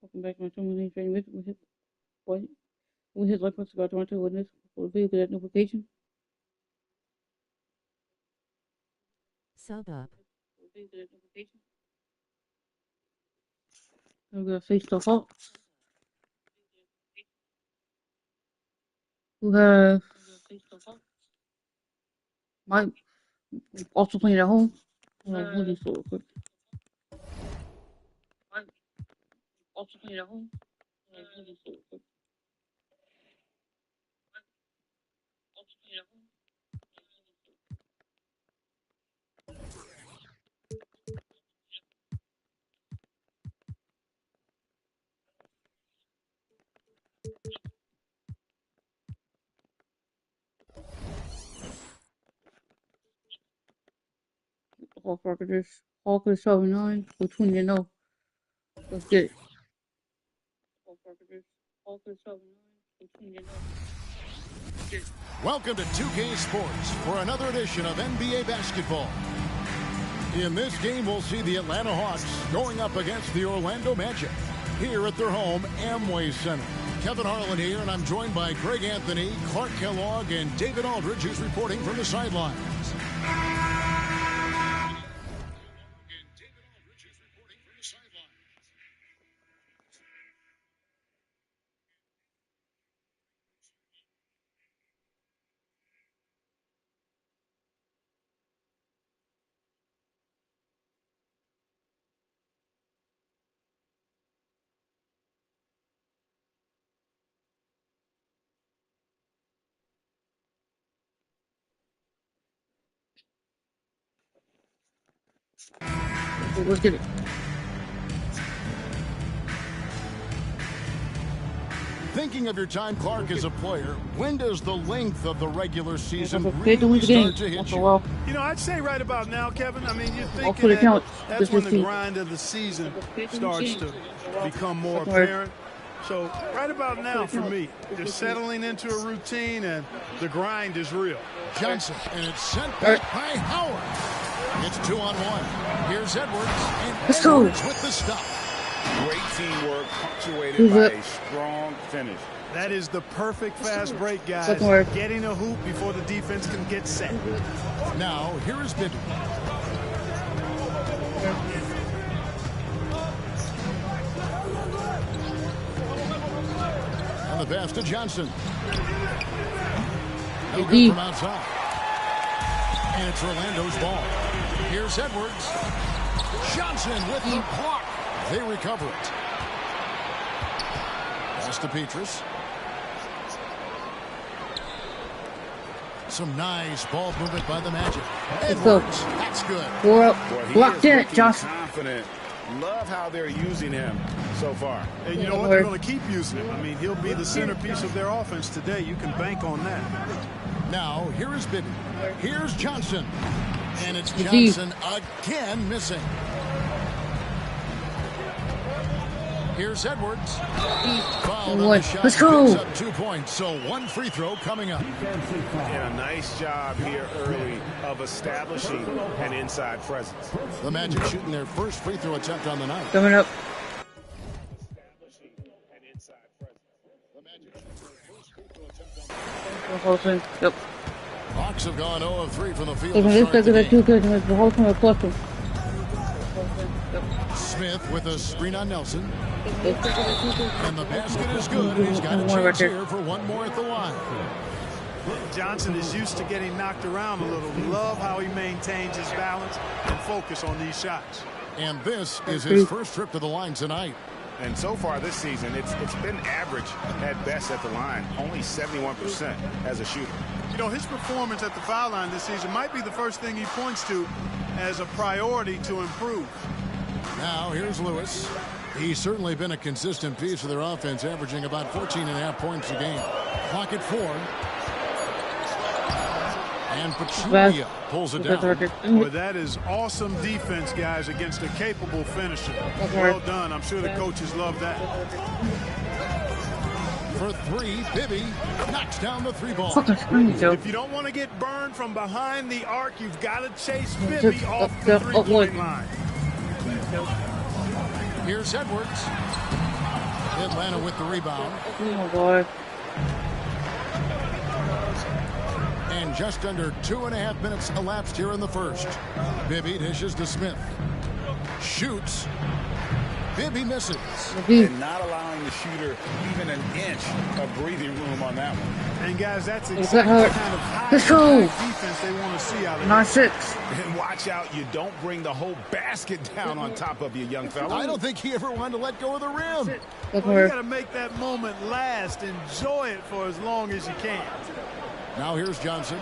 Welcome back to my channel. Training with his like subscribe to my channel with this for the video, get that notification. Sub up. I'm gonna face the Hawk, who have Mike also playing at home. Hold this real quick. Mike also playing at home. Hold this real quick. Also playing at home. Hawk Rocketers. Hawk is 79 with 20-0. Let's get it. Hawk Rocketers. Hawk is 79 with 20-0. Welcome to 2K Sports for another edition of NBA basketball. In this game, we'll see the Atlanta Hawks going up against the Orlando Magic here at their home, Amway Center. Kevin Harlan here, and I'm joined by Greg Anthony, Clark Kellogg, and David Aldridge, who's reporting from the sidelines. Let's get it. Thinking of your time, Clark, as a player, when does the length of the regular season They really the game. start to hit Once you? a while. You know, I'd say right about now, Kevin. I mean, you're I'll put thinking it count. that's when This the is grind of the season starts to become more apparent. So right about now for me, you're settling into a routine and the grind is real. Johnson, and it's sent back by Howard. It's 2-on-1. Here's Edwards, and Let's go. Edwards with the stop. Great teamwork punctuated by a strong finish. That is the perfect fast break, guys. Getting a hoop before the defense can get set. Now, here is Bibby. And the pass to Johnson. No good from outside. And it's Orlando's ball. Here's Edwards. Johnson with the block. They recover it. Pass to Petrus. Some nice ball movement by the Magic. Edwards. That's good. We're up. Locked in it, Johnson. Confident. Love how they're using him so far. And you know what? They're going to keep using him. I mean, he'll be the centerpiece of their offense today. You can bank on that. Now, here is Bibby. Here's Johnson. And it's Johnson again missing. Here's Edwards. Fouled on the shot. Let's go. Picks up 2 points, so one free throw coming up. And a nice job here early of establishing an inside presence. The Magic shooting their first free throw attempt on the night. Coming up. Yep. Hawks have gone 0 of 3 from the field. Smith with a screen on Nelson. And the basket is good. He's got a chance here for one more at the line. Johnson is used to getting knocked around a little. Love how he maintains his balance and focus on these shots. And this is his first trip to the line tonight. And so far this season, it's been average at best at the line. Only 71% as a shooter. You know, his performance at the foul line this season might be the first thing he points to as a priority to improve. Now, here's Lewis. He's certainly been a consistent piece of their offense, averaging about 14.5 points a game. Clock at 4. And Pachulia pulls it down. Boy, that is awesome defense, guys, against a capable finisher. Well done. I'm sure the coaches love that. For 3, Bibby knocks down the 3 ball. If you don't want to get burned from behind the arc, you've got to chase Bibby off the 3-point line. Here's Edwards. Atlanta with the rebound. Oh, boy. And just under 2.5 minutes elapsed here in the first. Bibby dishes to Smith. Shoots. Bibby misses. And not allowing the shooter even an inch of breathing room on that one. And guys, that's exactly the kind of high defense they want to see out of 9-6. And watch out, you don't bring the whole basket down on top of you, young fella. I don't think he ever wanted to let go of the rim. Well, you got to make that moment last. Enjoy it for as long as you can. Now here's Johnson.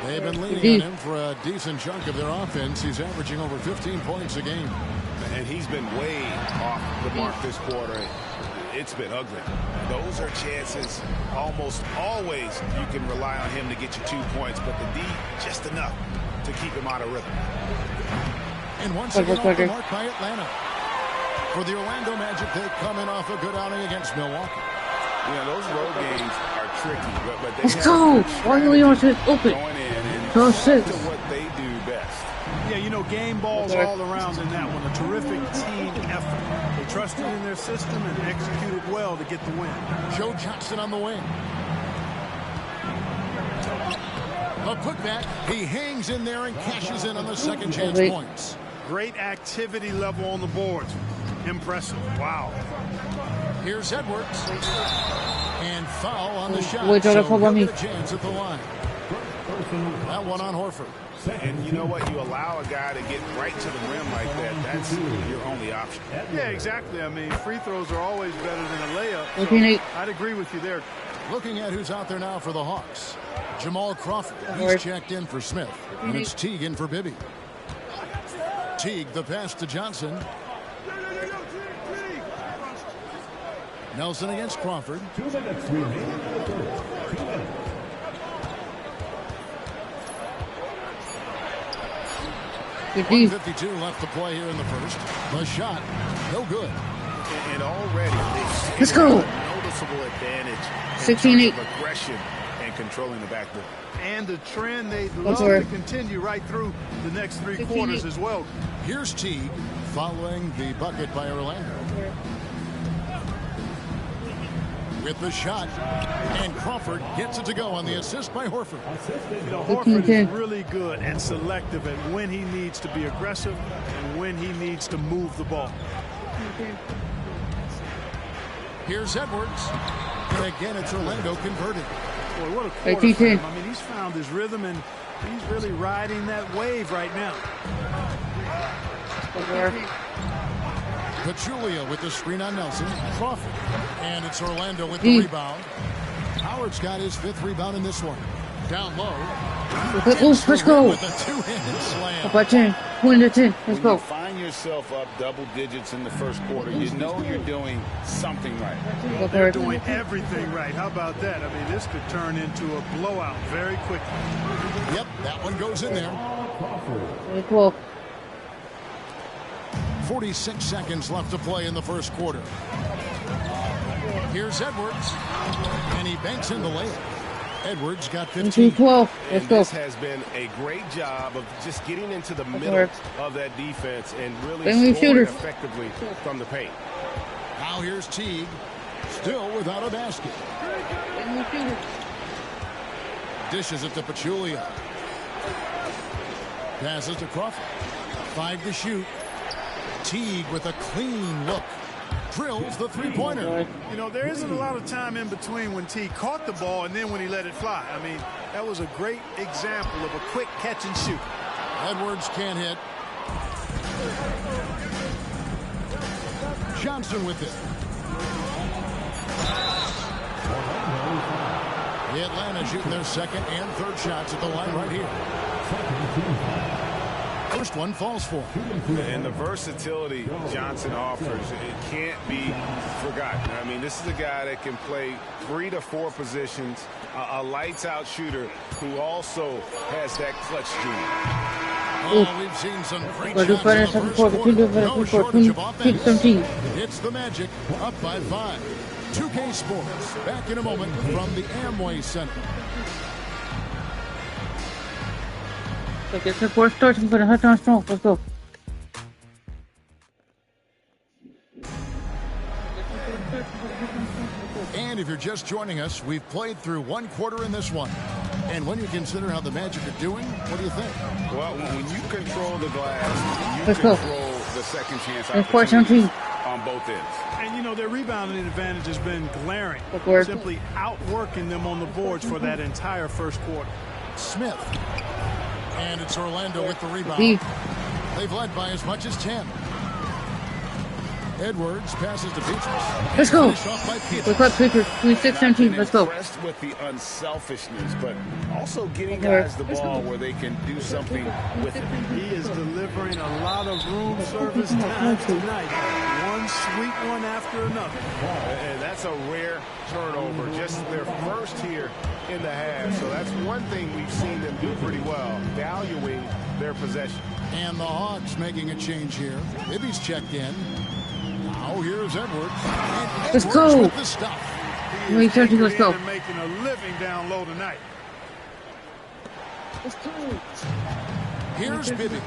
They've been leaning on him for a decent chunk of their offense. He's averaging over 15 points a game. And he's been way off the mark this quarter. It's been ugly. Those are chances almost always you can rely on him to get you 2 points, but the D just enough to keep him out of rhythm. And once again off the mark by Atlanta. For the Orlando Magic, they're coming off a good outing against Milwaukee. You know, those road games are tricky, but they Let's go. Why do we want to open? going in and Go six. to what they do best. Yeah, you know, game balls all around in that one. A terrific team effort. They trusted in their system and executed well to get the win. Joe Johnson on the wing. A putback. He hangs in there and cashes in on the second chance points. Great activity level on the boards. Impressive. Wow. Here's Edwards. And foul on the shot. Wait, So don't he'll me. get a chance at the line. That one on Horford. And you know what? You allow a guy to get right to the rim like that. That's your only option. Yeah, exactly. I mean, free throws are always better than a layup. So I'd agree with you there. Looking at who's out there now for the Hawks. Jamal Crawford. He's checked in for Smith. And it's Teague in for Bibby. Teague, the pass to Johnson. Nelson against Crawford. 1:52 left to play here in the first. The shot, no good. And already, Let's go. Noticeable advantage. 16-8. Aggression and controlling the backboard. And the trend they'd love to continue right through the next three quarters as well. Here's Teague following the bucket by Orlando. With the shot, and Crawford gets it to go on the assist by Horford. You know, Horford is really good and selective at when he needs to be aggressive and when he needs to move the ball. Here's Edwards. And again, it's Orlando converted. Boy, what a quarter for him. I mean, he's found his rhythm, and he's really riding that wave right now. Pachulia with the screen on Nelson. Crawford. And it's Orlando with the rebound. Howard's got his 5th rebound in this one. Down low. Let's go. With a two-handed slam. About 10. 20 to 10. Let's go. When you find yourself up double digits in the first quarter, you know you're doing something right. They're doing everything right. How about that? I mean, this could turn into a blowout very quickly. Yep, that one goes in there. Very cool. 46 seconds left to play in the first quarter. Here's Edwards. And he banks in the layup. Edwards got 15. 12. Let's And go. this has been a great job of just getting into the middle of that defense and really scoring effectively from the paint. Now here's Teague. Still without a basket. Dishes it to Pachulia. Passes to Crawford. 5 to shoot. Teague with a clean look. Drills the three-pointer. You know, there isn't a lot of time in between when Teague caught the ball and then when he let it fly. I mean, that was a great example of a quick catch and shoot. Edwards can't hit. Johnson with it. The Atlanta shooting their second and third shots at the line right here. First one falls for him. And the versatility Johnson offers, it can't be forgotten. I mean, this is a guy that can play 3 to 4 positions, a lights-out shooter who also has that clutch gene. Oh, we've seen some great shots in the first quarter. No shortage of offense. It's the Magic, up by 5. 2K Sports, back in a moment from the Amway Center. Okay, so 4 starts. I'm going to hit on strong. Let's go. just joining us, we've played through one quarter in this one. And when you consider how the Magic are doing, what do you think? Well, when you control the glass, you control the second chance on both ends. And, you know, their rebounding advantage has been glaring, simply outworking them on the boards for that entire first quarter. Smith. And it's Orlando with the rebound. They've led by as much as 10. Edwards passes to Petrus. Let's go. What's up, Petrus? 26-17. Let's go. Impressed with the unselfishness, but also getting guys the ball where they can do something with it. He is delivering a lot of room service times tonight. One sweet one after another. And that's a rare turnover, just their first here in the half. So that's one thing we've seen them do pretty well, valuing their possession. And the Hawks making a change here. Bibby's checked in. Now here's Edwards. And let's go. With the stuff. Let's go. Making a living down low tonight. Let's go. Here's Bibby.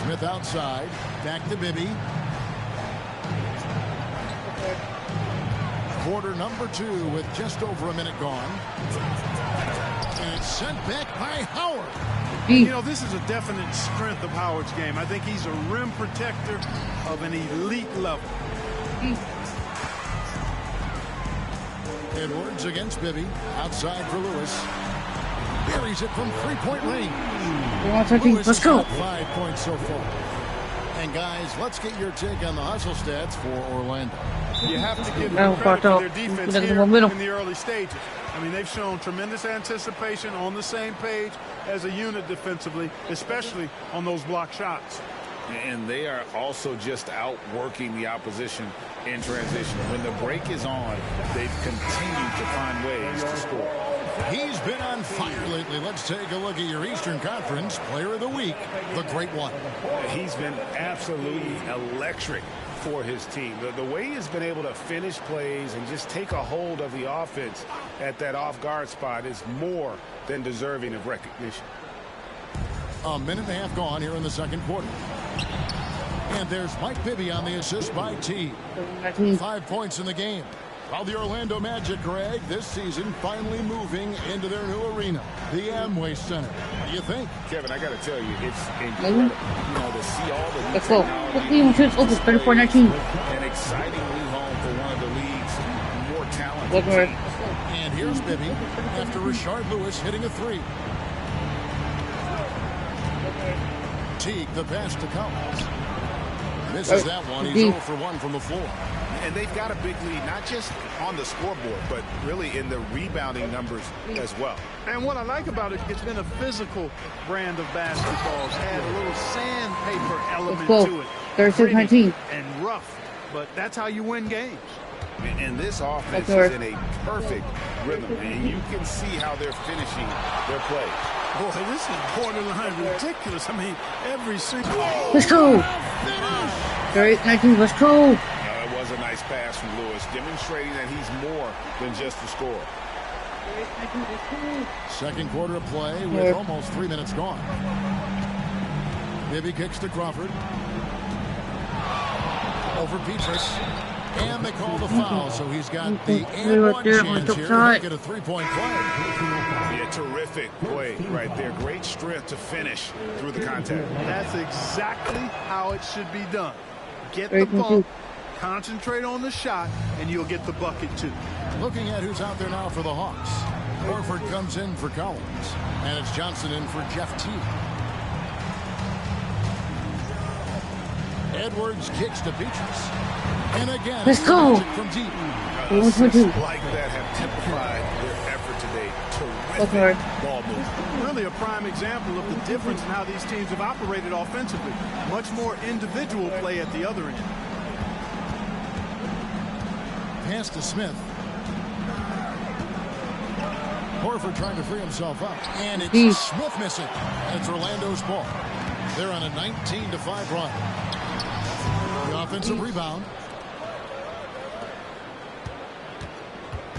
Smith outside. Back to Bibby. Quarter number 2 with just over a minute gone. And it's sent back by Howard. You know, this is a definite strength of Howard's game. I think he's a rim protector of an elite level. Edwards against Bibby. Outside for Lewis. Buries it from three-point range. Lewis let's go. 5 points so far. And guys, let's get your take on the hustle stats for Orlando. You have to give them credit for their defense here in the early stages. I mean, they've shown tremendous anticipation, on the same page as a unit defensively, especially on those block shots. And they are also just outworking the opposition in transition. When the break is on, they've continued to find ways to score. He's been on fire lately. Let's take a look at your Eastern Conference Player of the Week, the Great One. He's been absolutely electric for his team. The way he's been able to finish plays and just take a hold of the offense at that off-guard spot is more than deserving of recognition. A minute and a half gone here in the second quarter. And there's Mike Bibby on the assist by T. 5 points in the game. While the Orlando Magic, Greg, this season finally moving into their new arena, the Amway Center. What do you think? Kevin, I got to tell you, it's incredible, you know, to see all the new let's go. Over 34-19. An exciting new home for one of the league's more talented teams. And here's Bibby after Rashard Lewis hitting a three. Teague, the pass to Collins. Misses that one. He's 0 for 1 from the floor. And they've got a big lead, not just on the scoreboard, but really in the rebounding numbers as well. And what I like about it, it's been a physical brand of basketball. It's had a little sandpaper element to it. 36-19. And rough, but that's how you win games. And this offense is in a perfect rhythm, and you can see how they're finishing their play. Boy, this is borderline ridiculous. I mean, every single... Let's go. 38-19, let's go. It was a nice pass from Lewis, demonstrating that he's more than just a scorer. Second quarter of play with almost 3 minutes gone. Bibby kicks to Crawford. Over Petrus. And they call the foul, so he's got the and one chance here to get a three-point play. Yeah, terrific play right there. Great strength to finish through the contact. That's exactly how it should be done. Get the bump, concentrate on the shot, and you'll get the bucket too. Looking at who's out there now for the Hawks. Horford comes in for Collins, and it's Johnson in for Jeff T. Edwards kicks to Petrus. And again, let's go. From deep. Assists like that have typified their effort today. Terrific ball movement. Really a prime example of the difference in how these teams have operated offensively. Much more individual play at the other end. Pass to Smith. Horford trying to free himself up. And it's Smith missing. And it's Orlando's ball. They're on a 19-5 run. The offensive rebound.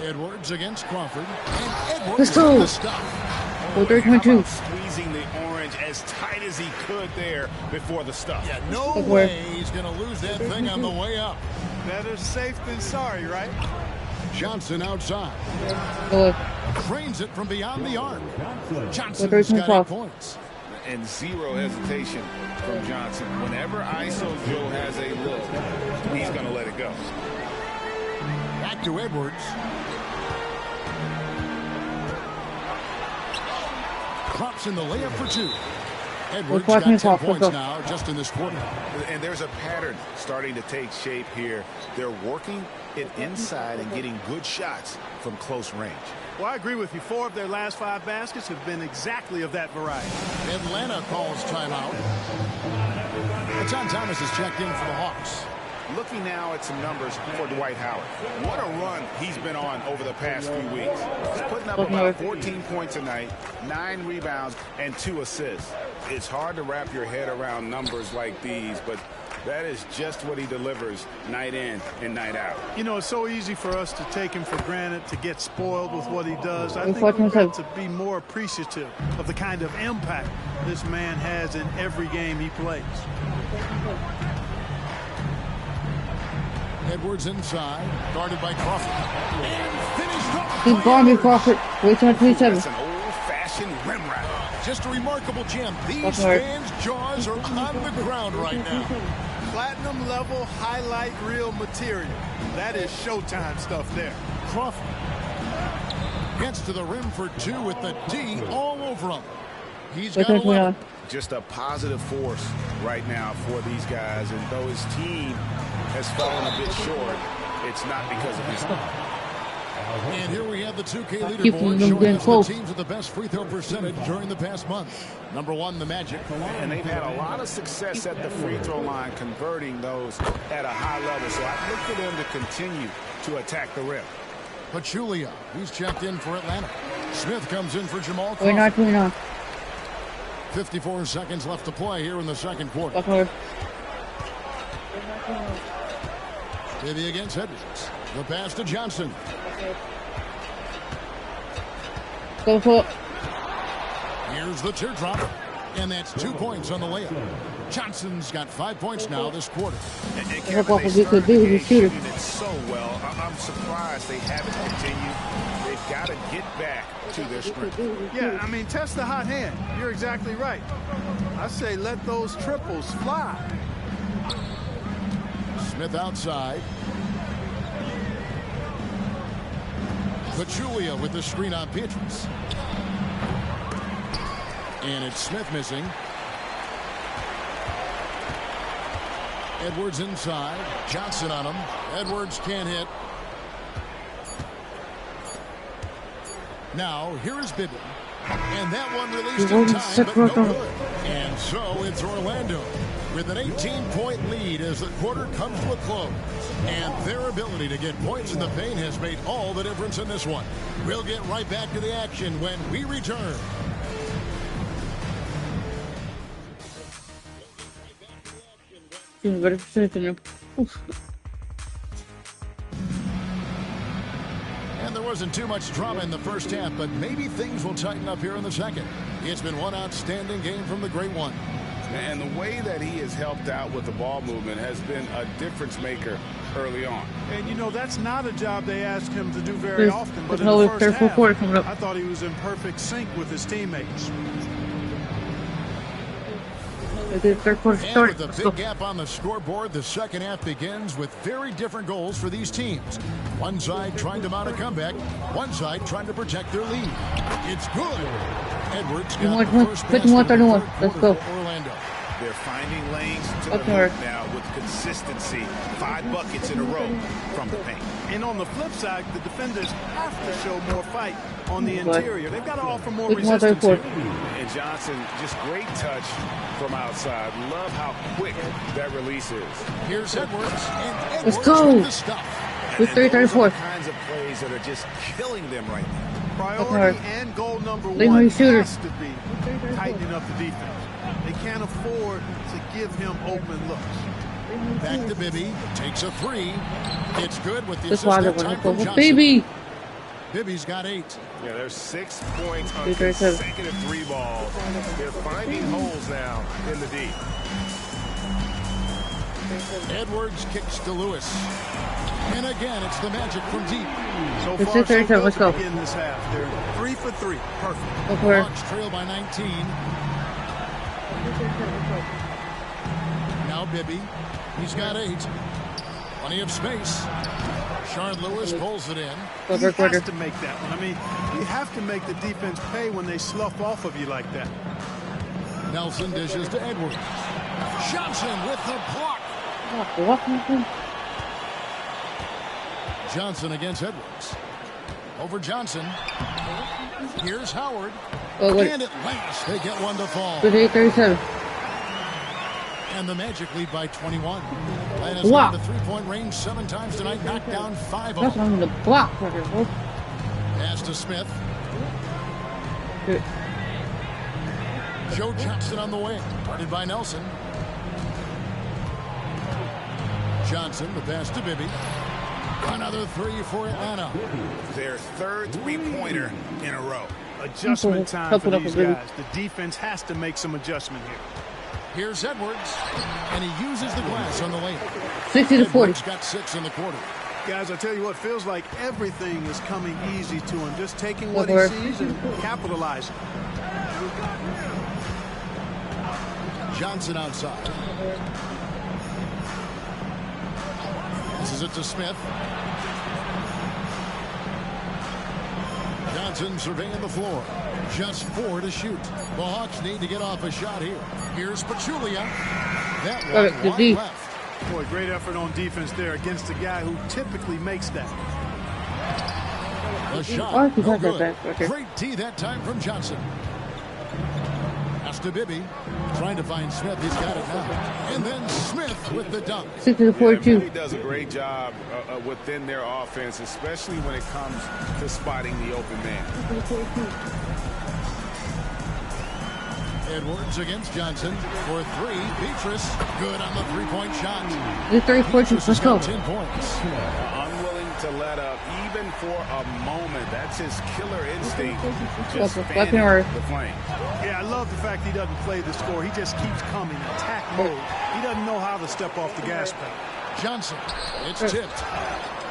Edwards against Crawford. And Edwards with the stop. 3.2. Squeezing the orange as tight as he could there before the stuff. Yeah, no way he's going to lose that thing on the way up. Better safe than sorry, right? Johnson outside. Good. Trains it from beyond the arc. Johnson's got 8 points. And zero hesitation from Johnson. Whenever ISO Joe has a look, he's going to let it go. Back to Edwards. Drops in the layup for 2. Edwards got 10 points now just in this quarter. And there's a pattern starting to take shape here. They're working it inside and getting good shots from close range. Well, I agree with you. 4 of their last 5 baskets have been exactly of that variety. Atlanta calls timeout. John Thomas is checked in for the Hawks. Looking now at some numbers for Dwight Howard. What a run he's been on over the past few weeks. He's putting up about 14 points a night, 9 rebounds, and 2 assists. It's hard to wrap your head around numbers like these, but that is just what he delivers night in and night out. You know, it's so easy for us to take him for granted, to get spoiled with what he does. I think we've got to be more appreciative of the kind of impact this man has in every game he plays. Edwards inside, guarded by Crawford. And finished off. He's guarding Crawford. Wait on 27. That's an old-fashioned rim wrap. Just a remarkable gem. These fans' jaws are on the ground right now. Platinum level highlight reel material. That is Showtime stuff there. Crawford gets to the rim for 2 with the D all over him. He's got 11. Just a positive force right now for these guys, and though his team has fallen a bit short, it's not because of his. And here we have the 2K leaderboard showing us the teams with the best free throw percentage during the past month. Number 1, the Magic. And they've had a lot of success at the free throw line, converting those at a high level. So I look for them to continue to attack the rim. Pachulia, he's checked in for Atlanta. Smith comes in for Jamal We're not Crawford. doing on. 54 seconds left to play here in the second quarter. Bibby against Edwards. The pass to Johnson. Go for it. Here's the teardrop. And that's 2 points on the layup. Johnson's got 5 points now this quarter. And Kevin, they started the game shooting it so well. I'm surprised they haven't continued. They've got to get back to their strength. Yeah, I mean, test the hot hand. You're exactly right. I say let those triples fly. Smith outside. Pachulia with the screen on Beatrice. And it's Smith missing. Edwards inside. Johnson on him. Edwards can't hit. Now, here is Bibby. And that one released in time, but no good. And so it's Orlando with an 18-point lead as the quarter comes to a close. And their ability to get points in the paint has made all the difference in this one. We'll get right back to the action when we return. And there wasn't too much drama in the first half, but maybe things will tighten up here in the second. It's been one outstanding game from the Great One. And the way that he has helped out with the ball movement has been a difference maker early on. And, you know, that's not a job they ask him to do very often. But in the the first half, coming up. I thought he was in perfect sync with his teammates. And with a big gap on the scoreboard, the second half begins with very different goals for these teams. One side trying to mount a comeback, one side trying to protect their lead. It's good. Edwards got the first pass in the third Let's go. For Orlando. They're finding lanes to the hoop now with consistency. 5 buckets in a row from the paint. And on the flip side, the defenders have to show more fight on the interior. They've got to offer more resistance here. And Johnson, just great touch from outside. Love how quick that release is. Here's Edwards. And Let's Edwards go. with the stuff. With 334. Kinds of plays that are just killing them right now. Priority and goal number Leave one my shooter. has to be tightening up the defense. They can't afford to give him open looks. Back to Bibby. Takes a 3. It's good with the This was assist time from Johnson. baby. Bibby's got 8. Yeah, there's 6 points on 337. consecutive 3 balls. They're finding holes now in the D. Edwards kicks to Lewis. And again, it's the Magic from deep. So It's far, so 6:37. good Let's go. to begin this half. They're 3 for 3. Perfect. Hawks trail by 19. Now Bibby. He's got 8. Plenty of space. Shard Lewis pulls it in. He has to make that one. I mean, you have to make the defense pay when they slough off of you like that. Nelson dishes to Edwards. Johnson with the block. Johnson against Edwards. Over Johnson. Here's Howard. And at last, they get one to fall. 38-37. And the Magic lead by 21. And has gone to three-point range 7 times tonight, knocked down 5 of That's them. on the block right here, bro. Pass to Smith. Joe Johnson on the wing. Guarded by Nelson. Johnson, the pass to Bibby. Another 3 for Atlanta. Their third three-pointer in a row. Adjustment time for these guys. The defense has to make some adjustment here. Here's Edwards, and he uses the glass on the lane. 60-40. Edwards got 6 in the quarter. Guys, I tell you what, feels like everything is coming easy to him. Just taking what he sees and capitalizing. Johnson outside. This is it to Smith. Johnson surveying the floor. Just 4 to shoot. The Hawks need to get off a shot here. Here's Pachulia. That one left. Boy, great effort on defense there against a guy who typically makes that. The shot, no good. Great tee that time from Johnson. Pass to Bibby. Trying to find Smith. He's got it now. And then Smith with the dunk. 60-42. He does a great job within their offense, especially when it comes to spotting the open man. Edwards against Johnson for 3. Beatrice, good on the three-point shot. 30-42. Let's go. 10 points. Unwilling to let up, even for a moment. That's his killer instinct. Just Left fanning or the flame. Yeah, I love the fact he doesn't play the score. He just keeps coming, attack mode. He doesn't know how to step off the gas pedal. Johnson, it's tipped.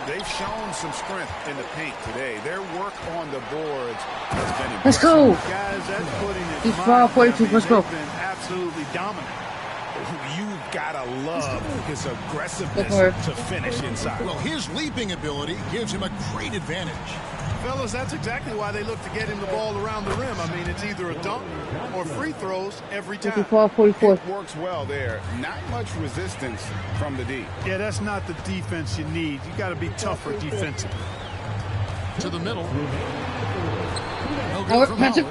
They've shown some strength in the paint today. Their work on the boards has been impressive. Let's go. Guys, that's putting it. He's 42. Let's go. They've been absolutely dominant. You've got to love his aggressiveness to finish inside. Well, his leaping ability gives him a great advantage. Fellas, that's exactly why they look to get him the ball around the rim. I mean, it's either a dunk or free throws every time. 54-44. It works well there. Not much resistance from the D. Yeah, that's not the defense you need. You got to be tougher defensively. To the middle. No good from Howard.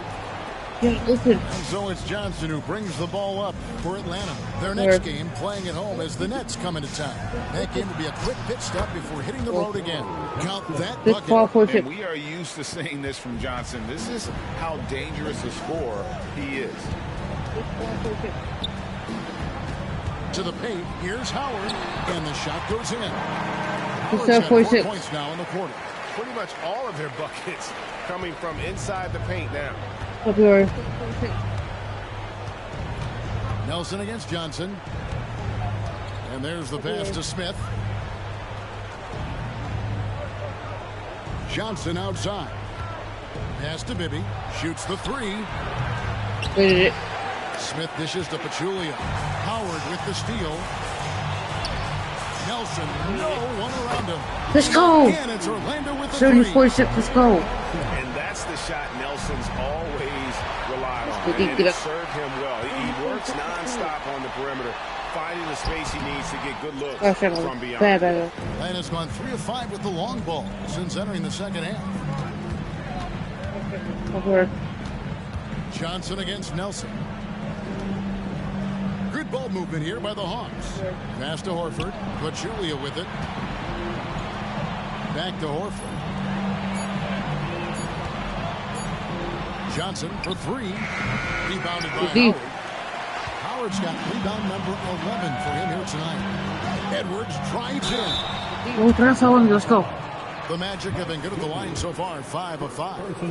Listen. And so it's Johnson who brings the ball up for Atlanta. Their next game playing at home as the Nets come into town. That game will be a quick pit stop before hitting the road again. Count that bucket. And we are used to seeing this from Johnson. This is how dangerous a scorer he is. To the paint, here's Howard, and the shot goes in. He's Howard's got 4 46. points now in the quarter. Pretty much all of their buckets coming from inside the paint now. February. Nelson against Johnson. And there's the pass to Smith. Johnson outside. Pass to Bibby. Shoots the 3. Smith dishes to Pachulia. Howard with the steal. Nelson, no one around him. Let's go. And it's Orlando with the 30-46. Let's go. And that's the shot Nelson's always relied on. And it served him well. He works nonstop on the perimeter, finding the space he needs to get good looks from beyond. Atlanta's gone 3 of 5 with the long ball since entering the second half. Johnson against Nelson. Good ball movement here by the Hawks. Pass to Horford. Pachulia with it. Back to Horford. Johnson for 3. Rebounded by Howard. Howard's got rebound number 11 for him here tonight. Edwards drives in. Let's go. The Magic have been good at the line so far, 5 of 5.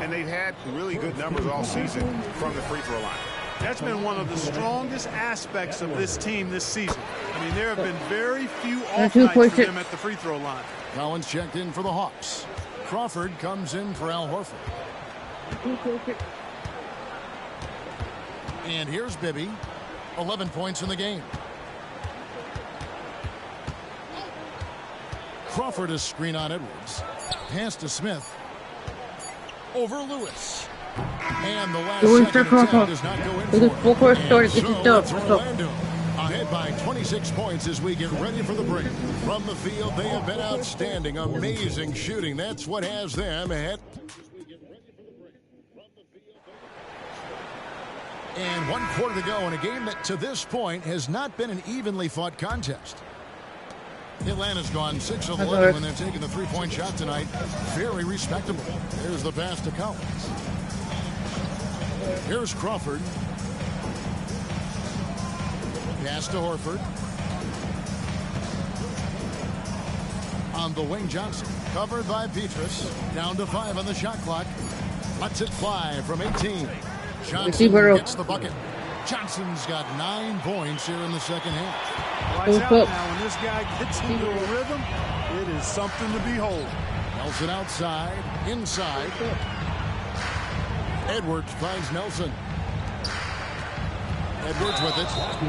And they've had really good numbers all season from the free throw line. That's been one of the strongest aspects of this team this season. I mean, there have been very few off nights for them at the free throw line. Collins checked in for the Hawks. Crawford comes in for Al Horford. And here's Bibby. 11 points in the game. Crawford is screen on Edwards. Pass to Smith. Over Lewis. And the last second attempt does not go in for it. And so it's Orlando ahead by 26 points as we get ready for the break. From the field, they have been outstanding. Amazing shooting. That's what has them ahead. And 1 quarter to go in a game that to this point has not been an evenly fought contest. Atlanta's gone 6 of 11 when they're taking the three-point shot tonight. Very respectable. There's the pass to Collins. Here's Crawford. Pass to Horford. On the wing, Johnson. Covered by Petrus. Down to 5 on the shot clock. Lets it fly from 18. Johnson gets the bucket. Johnson's got 9 points here in the second half. Lights out now. When this guy gets into a rhythm, it is something to behold. Nelson outside, inside. Edwards finds Nelson. Edwards with it,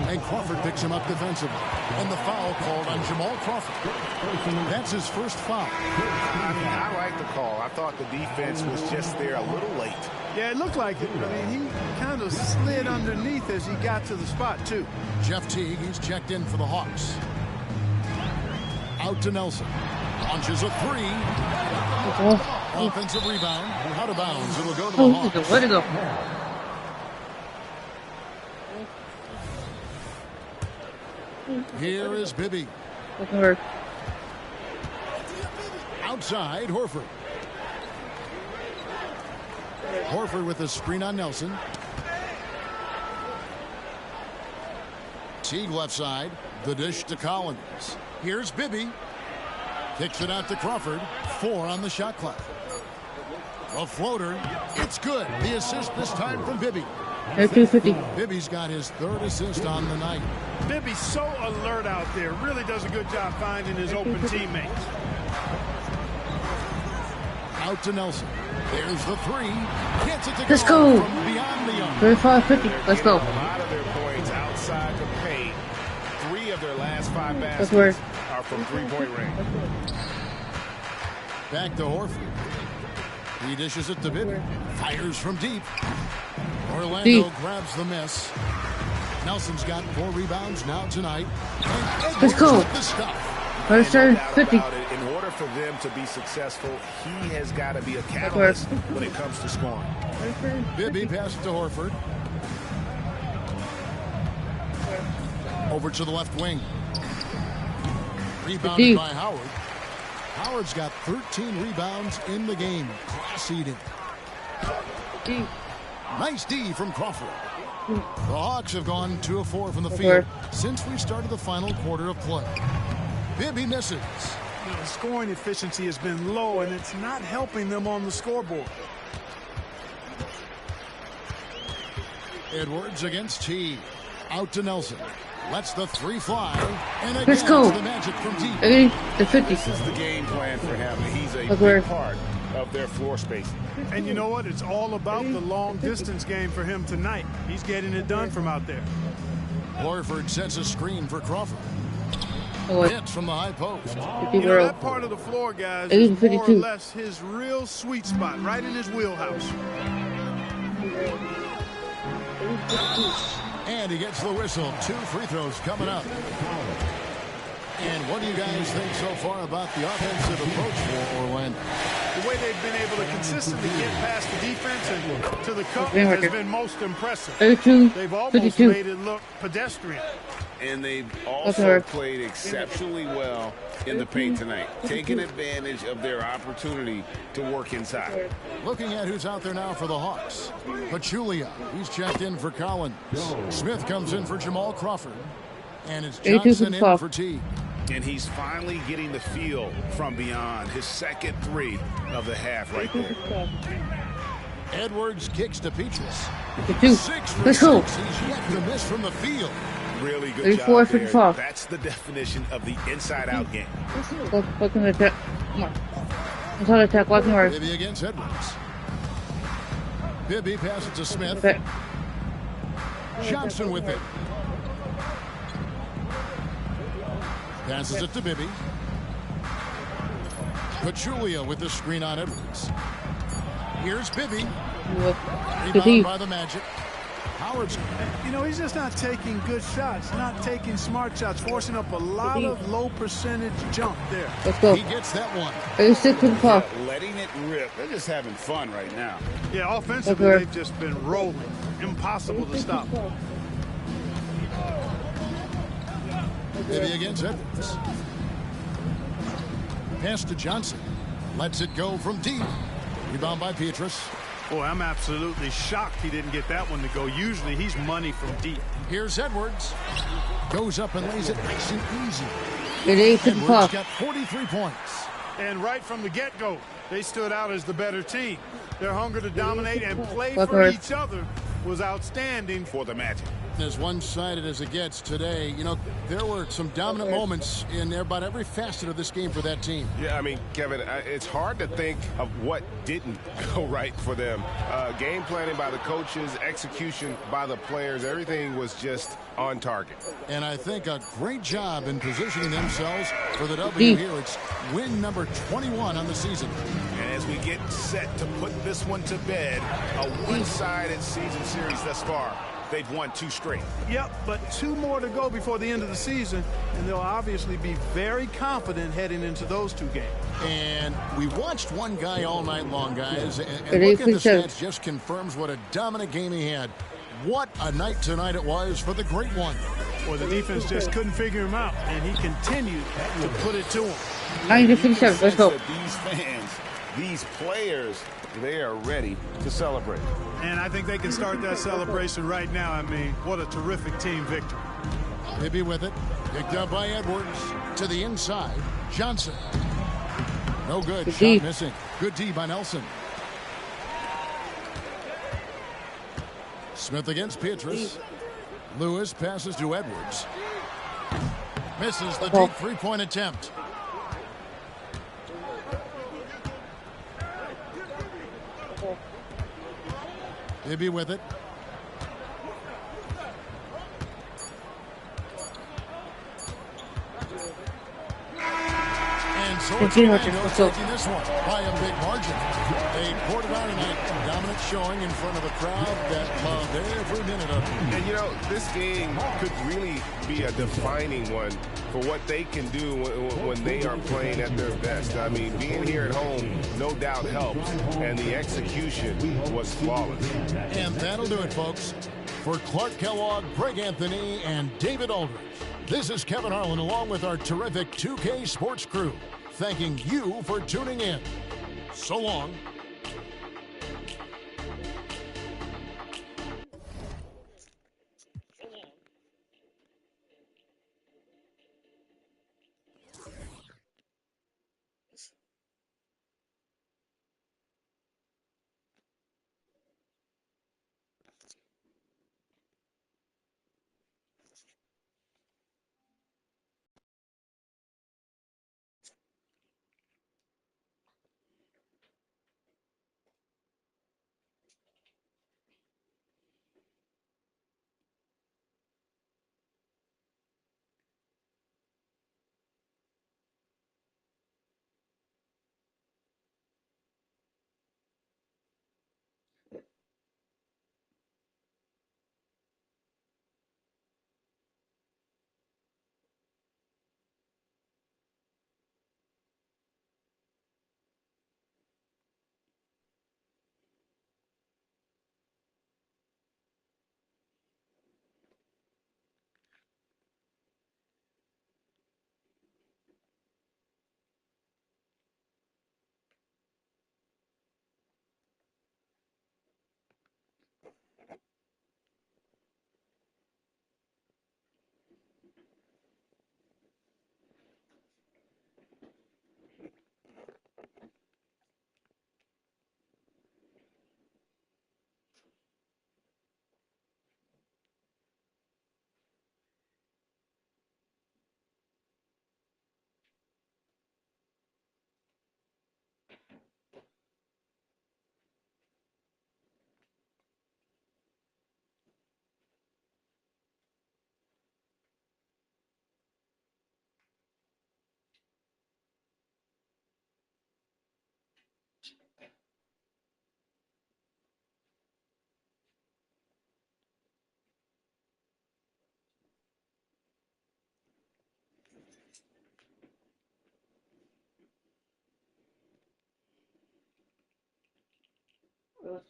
and Crawford picks him up defensively. And the foul called on Jamal Crawford. That's his first foul. I like the call. I thought the defense was just there a little late. Yeah, it looked like it. I mean, he kind of slid underneath as he got to the spot, too. Jeff Teague, he's checked in for the Hawks. Out to Nelson. Launches a 3. Offensive rebound. Out of bounds. It'll go to the Hawks. Where'd it go? Here is Bibby. Outside, Horford. Horford with a screen on Nelson. Teague left side. The dish to Collins. Here's Bibby. Kicks it out to Crawford. 4 on the shot clock. A floater. It's good. The assist this time from Bibby. 250. Bibby's got his 3rd assist on the night. Bibby's so alert out there. Really does a good job finding his open teammates. Out to Nelson. There's the 3. Gets it to Let's go. From beyond the arc. 35-50. Let's go. A lot of their points outside the paint. 3 of their last 5 baskets are from three-point range. Back to Horford. He dishes it to Bibby. Fires from deep. Orlando grabs the miss. Nelson's got 4 rebounds now tonight. Let's go. First turn, 50. In order for them to be successful, he has got to be a catalyst when it comes to scoring. Bibby passes to Horford. Over to the left wing. Rebounded by Howard. Howard's got 13 rebounds in the game. Class eating. Nice D from Crawford. The Hawks have gone 2 of 4 from the field since we started the final quarter of play. Bibby misses. The scoring efficiency has been low, and it's not helping them on the scoreboard. Edwards against T. Out to Nelson. Lets the 3 fly. And again, let's go. The magic from deep. The 50. This is the game plan for him. He's a big part of their floor space. And you know what? It's all about the long distance game for him tonight. He's getting it done from out there. Horford sets a screen for Crawford. Hits from the high post. You know, that part of the floor, guys, is more or less his real sweet spot, right in his wheelhouse. And he gets the whistle. 2 free throws coming up. And what do you guys think so far about the offensive approach for Orlando? The way they've been able to consistently get past the defense and to the cup has been most impressive. They've almost made it look pedestrian. And they've also played exceptionally well in the paint tonight, taking advantage of their opportunity to work inside. Looking at who's out there now for the Hawks. Pachulia, he's checked in for Collins. Smith comes in for Jamal Crawford. And it's Johnson in for T. And he's finally getting the feel from beyond. His second 3 of the half right there. Edwards kicks to Petrus. 6 for Let's 6. go. He's yet to miss from the field. Really good 34 job for there. 12. That's the definition of the inside-out game. Welcome to attack. Come on. Inside attack. Walking right. Bibby against Edwards. Bibby passes to Smith. Okay. Johnson with it. Passes it to Bibby. Pachulia with the screen on Edwards. Here's Bibby. Rebound by the Magic. Howard's. You know, he's just not taking good shots, not taking smart shots, forcing up a lot of low percentage jump there. Let's go. He gets that one. 86 for 12. Yeah, letting it rip. They're just having fun right now. Yeah, offensively, Okay. they've just been rolling. Impossible to stop. Bibby against Edwards. Pass to Johnson. Lets it go from deep. Rebound by Petrus. Boy, I'm absolutely shocked he didn't get that one to go. Usually he's money from deep. Here's Edwards. Goes up and lays it nice and easy. 88 for Edwards 12. got 43 points. And right from the get-go, they stood out as the better team. Their hunger to dominate and play Fuck for her. each other was outstanding For the Magic. As one-sided as it gets today, you know, there were some dominant moments in about every facet of this game for that team. Yeah, I mean, Kevin, it's hard to think of what didn't go right for them. Game planning by the coaches, execution by the players, everything was just on target. And I think a great job in positioning themselves for the W here. It's win number 21 on the season. And as we get set to put this one to bed, a one-sided season series thus far. They've won 2 straight. Yep, but 2 more to go before the end of the season, and they'll obviously be very confident heading into those 2 games. And we watched one guy all night long, guys, and Good look at the evening, stats just confirms what a dominant game he had. What a night tonight it was for the great one. Well, the defense just couldn't figure him out, and he continued to put it to him. 90 to 57. Let's go. These fans, these players, they are ready to celebrate. And I think they can start that celebration right now. I mean, what a terrific team victory. Bibby with it. Picked up by Edwards. To the inside. Johnson. No good. Good Shot D. missing. Good D by Nelson. Smith against Petrus. Lewis passes to Edwards. Misses the deep three-point attempt. Bibby with it. And so it's Orlando taking this one by a big margin. They poured it on tonight. Dominant showing in front of a crowd that loved every minute of it. And, you know, this game could really be a defining one for what they can do when they are playing at their best. I mean, being here at home, no doubt helps, and the execution was flawless. And that'll do it, folks. For Clark Kellogg, Greg Anthony, and David Aldridge, this is Kevin Harlan along with our terrific 2K Sports crew, thanking you for tuning in. So long.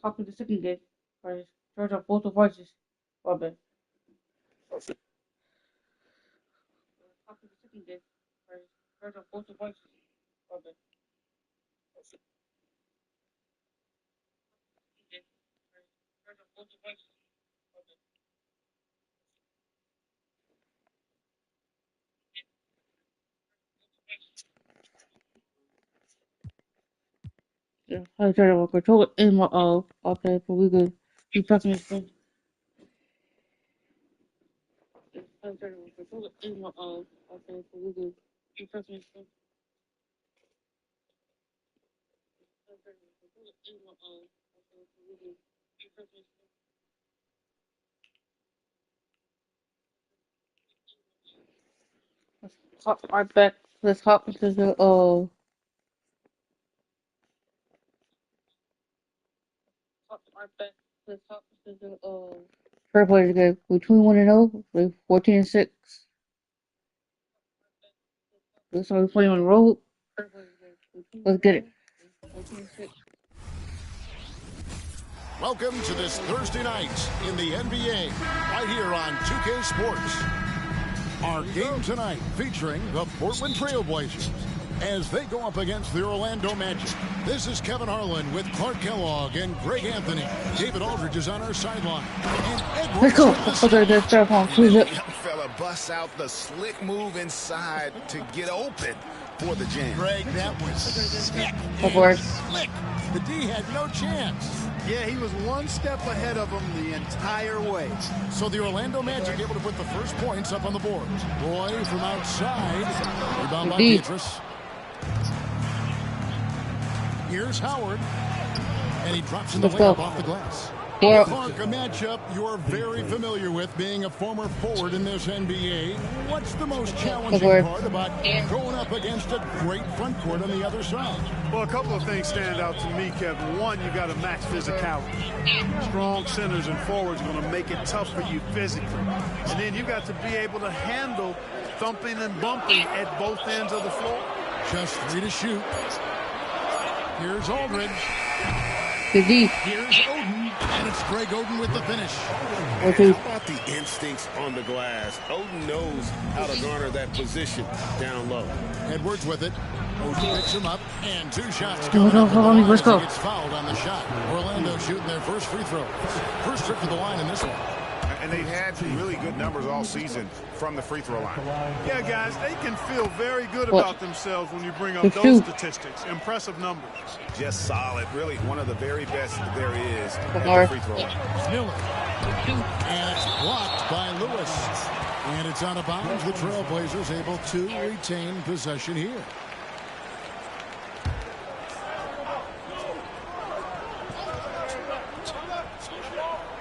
Talk to the second game. Turn up both devices. Talk to the second game. Turn up both devices. Yeah, I try to control it in my okay, but we good. Keep pressing this thing. I try to control it in my okay, but we good. Keep pressing this thing. I try to control it in my okay, but we good. Keep pressing this thing. Let's hop right back. Let's hop into the hop right back. Let's hop into the Trailblazers game. We 21-0. We're 14-6. Looks like we're playing on the road. Let's get it. 14-6. Welcome to this Thursday night in the NBA, right here on 2K Sports. Our game tonight featuring the Portland Trailblazers as they go up against the Orlando Magic. This is Kevin Harlan with Clark Kellogg and Greg Anthony. David Aldridge is on our sideline. And Let's go. Okay, that's fair point. Please The up. young fella busts out the slick move inside to get open for the jam. Greg, that was sick. Of course. Slick. The D had no chance. Yeah, he was one step ahead of him the entire way. So the Orlando Magic able to put the first points up on the board. Roy from outside. Rebound by Indeed. Beatrice. Here's Howard. And he drops in the Let's go. layup off the glass. Yeah. Clark, a matchup you're very familiar with, being a former forward in this NBA. What's the most challenging Forward. part about going up against a great front court on the other side? Well, a couple of things stand out to me, Kevin. One, you got to match physicality. Strong centers and forwards are going to make it tough for you physically. And then you got to be able to handle thumping and bumping at both ends of the floor. Just 3 to shoot. Here's Aldridge. Good D. Here's Oden. And it's Greg Oden with the finish. Okay. How about the instincts on the glass? Oden knows how to garner that position down low. Edwards with it. Oden picks him up. And 2 shots Go, coming go, up. go, From the let's line go. as he gets fouled on the shot. Orlando shooting their first free throw. First trip to the line in this one. And they've had really good numbers all season from the free throw line. Yeah, guys, they can feel very good What? about themselves when you bring up Good those shoot. statistics. Impressive numbers. Just solid. Really one of the very best there is at Or- the free throw line. Miller. And it's blocked by Lewis. And it's out of bounds. The Trailblazers able to retain possession here.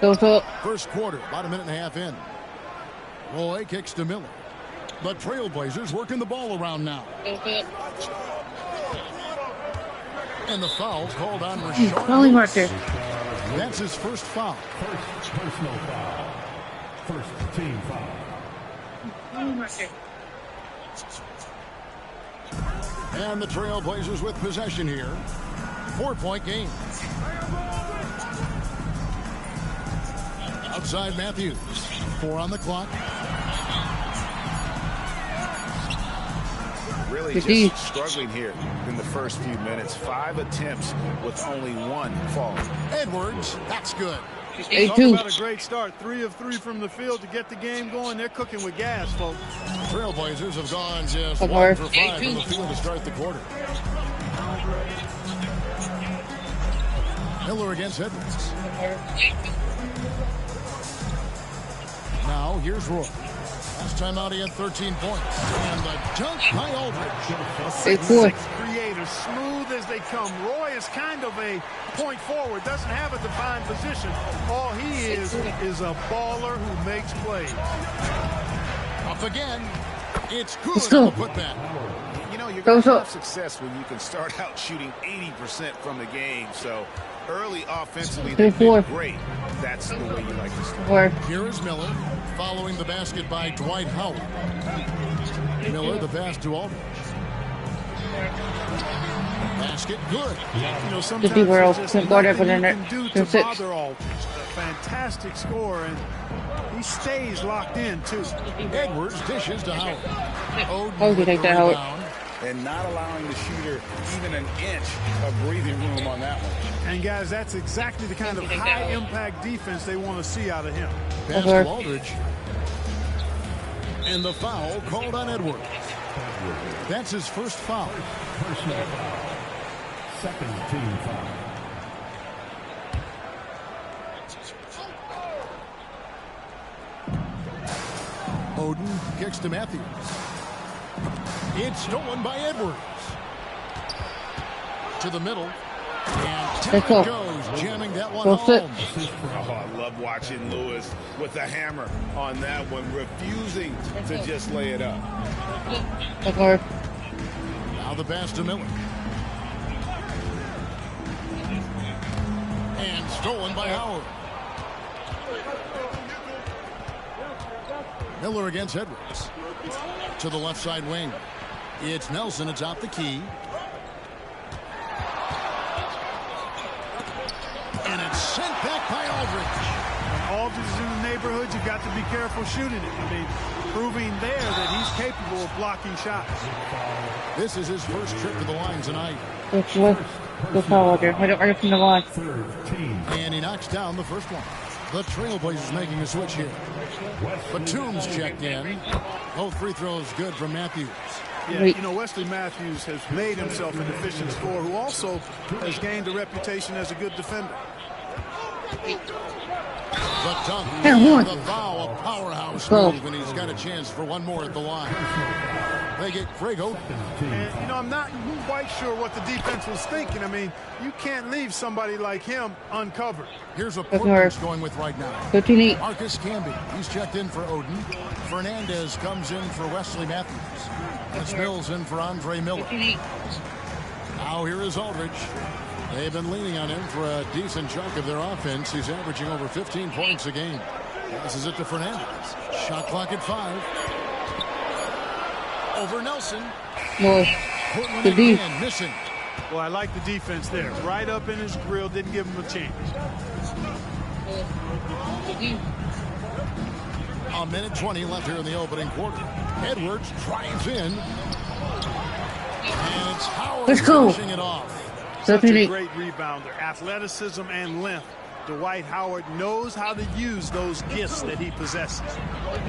Goes up. First quarter, about a minute and a half in. Roy kicks to Miller. The Trailblazers working the ball around now. Goes up. And the foul called on He's Rashard fouling right Lewis. there. That's his first foul. First personal foul. First team foul. Fouling right there. And the Trailblazers with possession here. 4-point game. Outside Matthews. 4 on the clock. Really Good D. just struggling here in the first few minutes. 5 attempts with only 1 fall. Edwards, that's good. Talk 8-2. about a great start. 3 of 3 from the field to get the game going. They're cooking with gas, folks. Trailblazers have gone just Of 1 course. for 5 from the field to start the quarter. Miller against Edwards. Now here's Roy. Last time out he had 13 points. And the dunk by Aldridge. 8-4. Creator, smooth as they come. Roy is kind of a point forward, doesn't have a defined position. All he is a baller who makes plays. Up again. It's Let's good on go. the putback. You know, you're Goes going to up. have success when you can start out shooting 80% from the game. So early offensively, they've been 4. great. That's the way you like to start. Or Here is Miller, following the basket by Dwight Howard. Miller, the pass to Aldridge. Basket good. You know, sometimes be where there's else just can guard nothing everyone you in can it. do They're to six. bother Aldridge. A fantastic score, and he stays locked in, too. Edwards dishes to Howard. Oden Oh, you with take the that, Howard. rebound. And not allowing the shooter even an inch of breathing room on that one. And, guys, that's exactly the kind of high-impact defense they want to see out of him. Pass Okay. to Aldridge. And the foul called on Edwards. That's his first foul. Personal foul. Second team foul. Oden kicks to Matthews. It's stolen by Edwards. To the middle. And down Let's go. it goes, jamming that one Go sit. home. Oh, I love watching Lewis with the hammer on that one, refusing to just lay it up. Okay. Now the pass to Miller. And stolen by Howard. Miller against Edwards. To the left side wing. It's Nelson atop the key. And it's sent back by Aldridge. When Aldridge is in the neighborhood, you've got to be careful shooting it. I mean, proving there that he's capable of blocking shots. This is his first trip to the line tonight. Good foul, Roger. I don't from the line. Third team. And he knocks down the first one. The Trailblazers making a switch here. Batum's checked in. Both free throws good from Matthews. Yeah, Wait. you know, Wesley Matthews has made himself an efficient scorer who also has gained a reputation as a good defender. The dunk, Hey, one. the foul, a powerhouse Go. move, and he's got a chance for one more at the line. They get Greg Oden. And, you know, I'm not quite sure what the defense was thinking. I mean, you can't leave somebody like him uncovered. Here's what Doesn't Portland's work. going with right now. 13-8. Marcus Camby, he's checked in for Oden. Fernandez comes in for Wesley Matthews. And Mills in for Andre Miller. Now here is Aldridge. They've been leaning on him for a decent chunk of their offense. He's averaging over 15 points a game. Passes it to Fernandez. Shot clock at 5. Over Nelson. Well, Portland Good D. again, missing. Well, I like the defense there. Right up in his grill, didn't give him a chance. A minute 20 left here in the opening quarter. Edwards drives in. And it's Howard Let's go. finishing it off. Such a 13-8. great rebounder. Athleticism and length. Dwight Howard knows how to use those gifts that he possesses.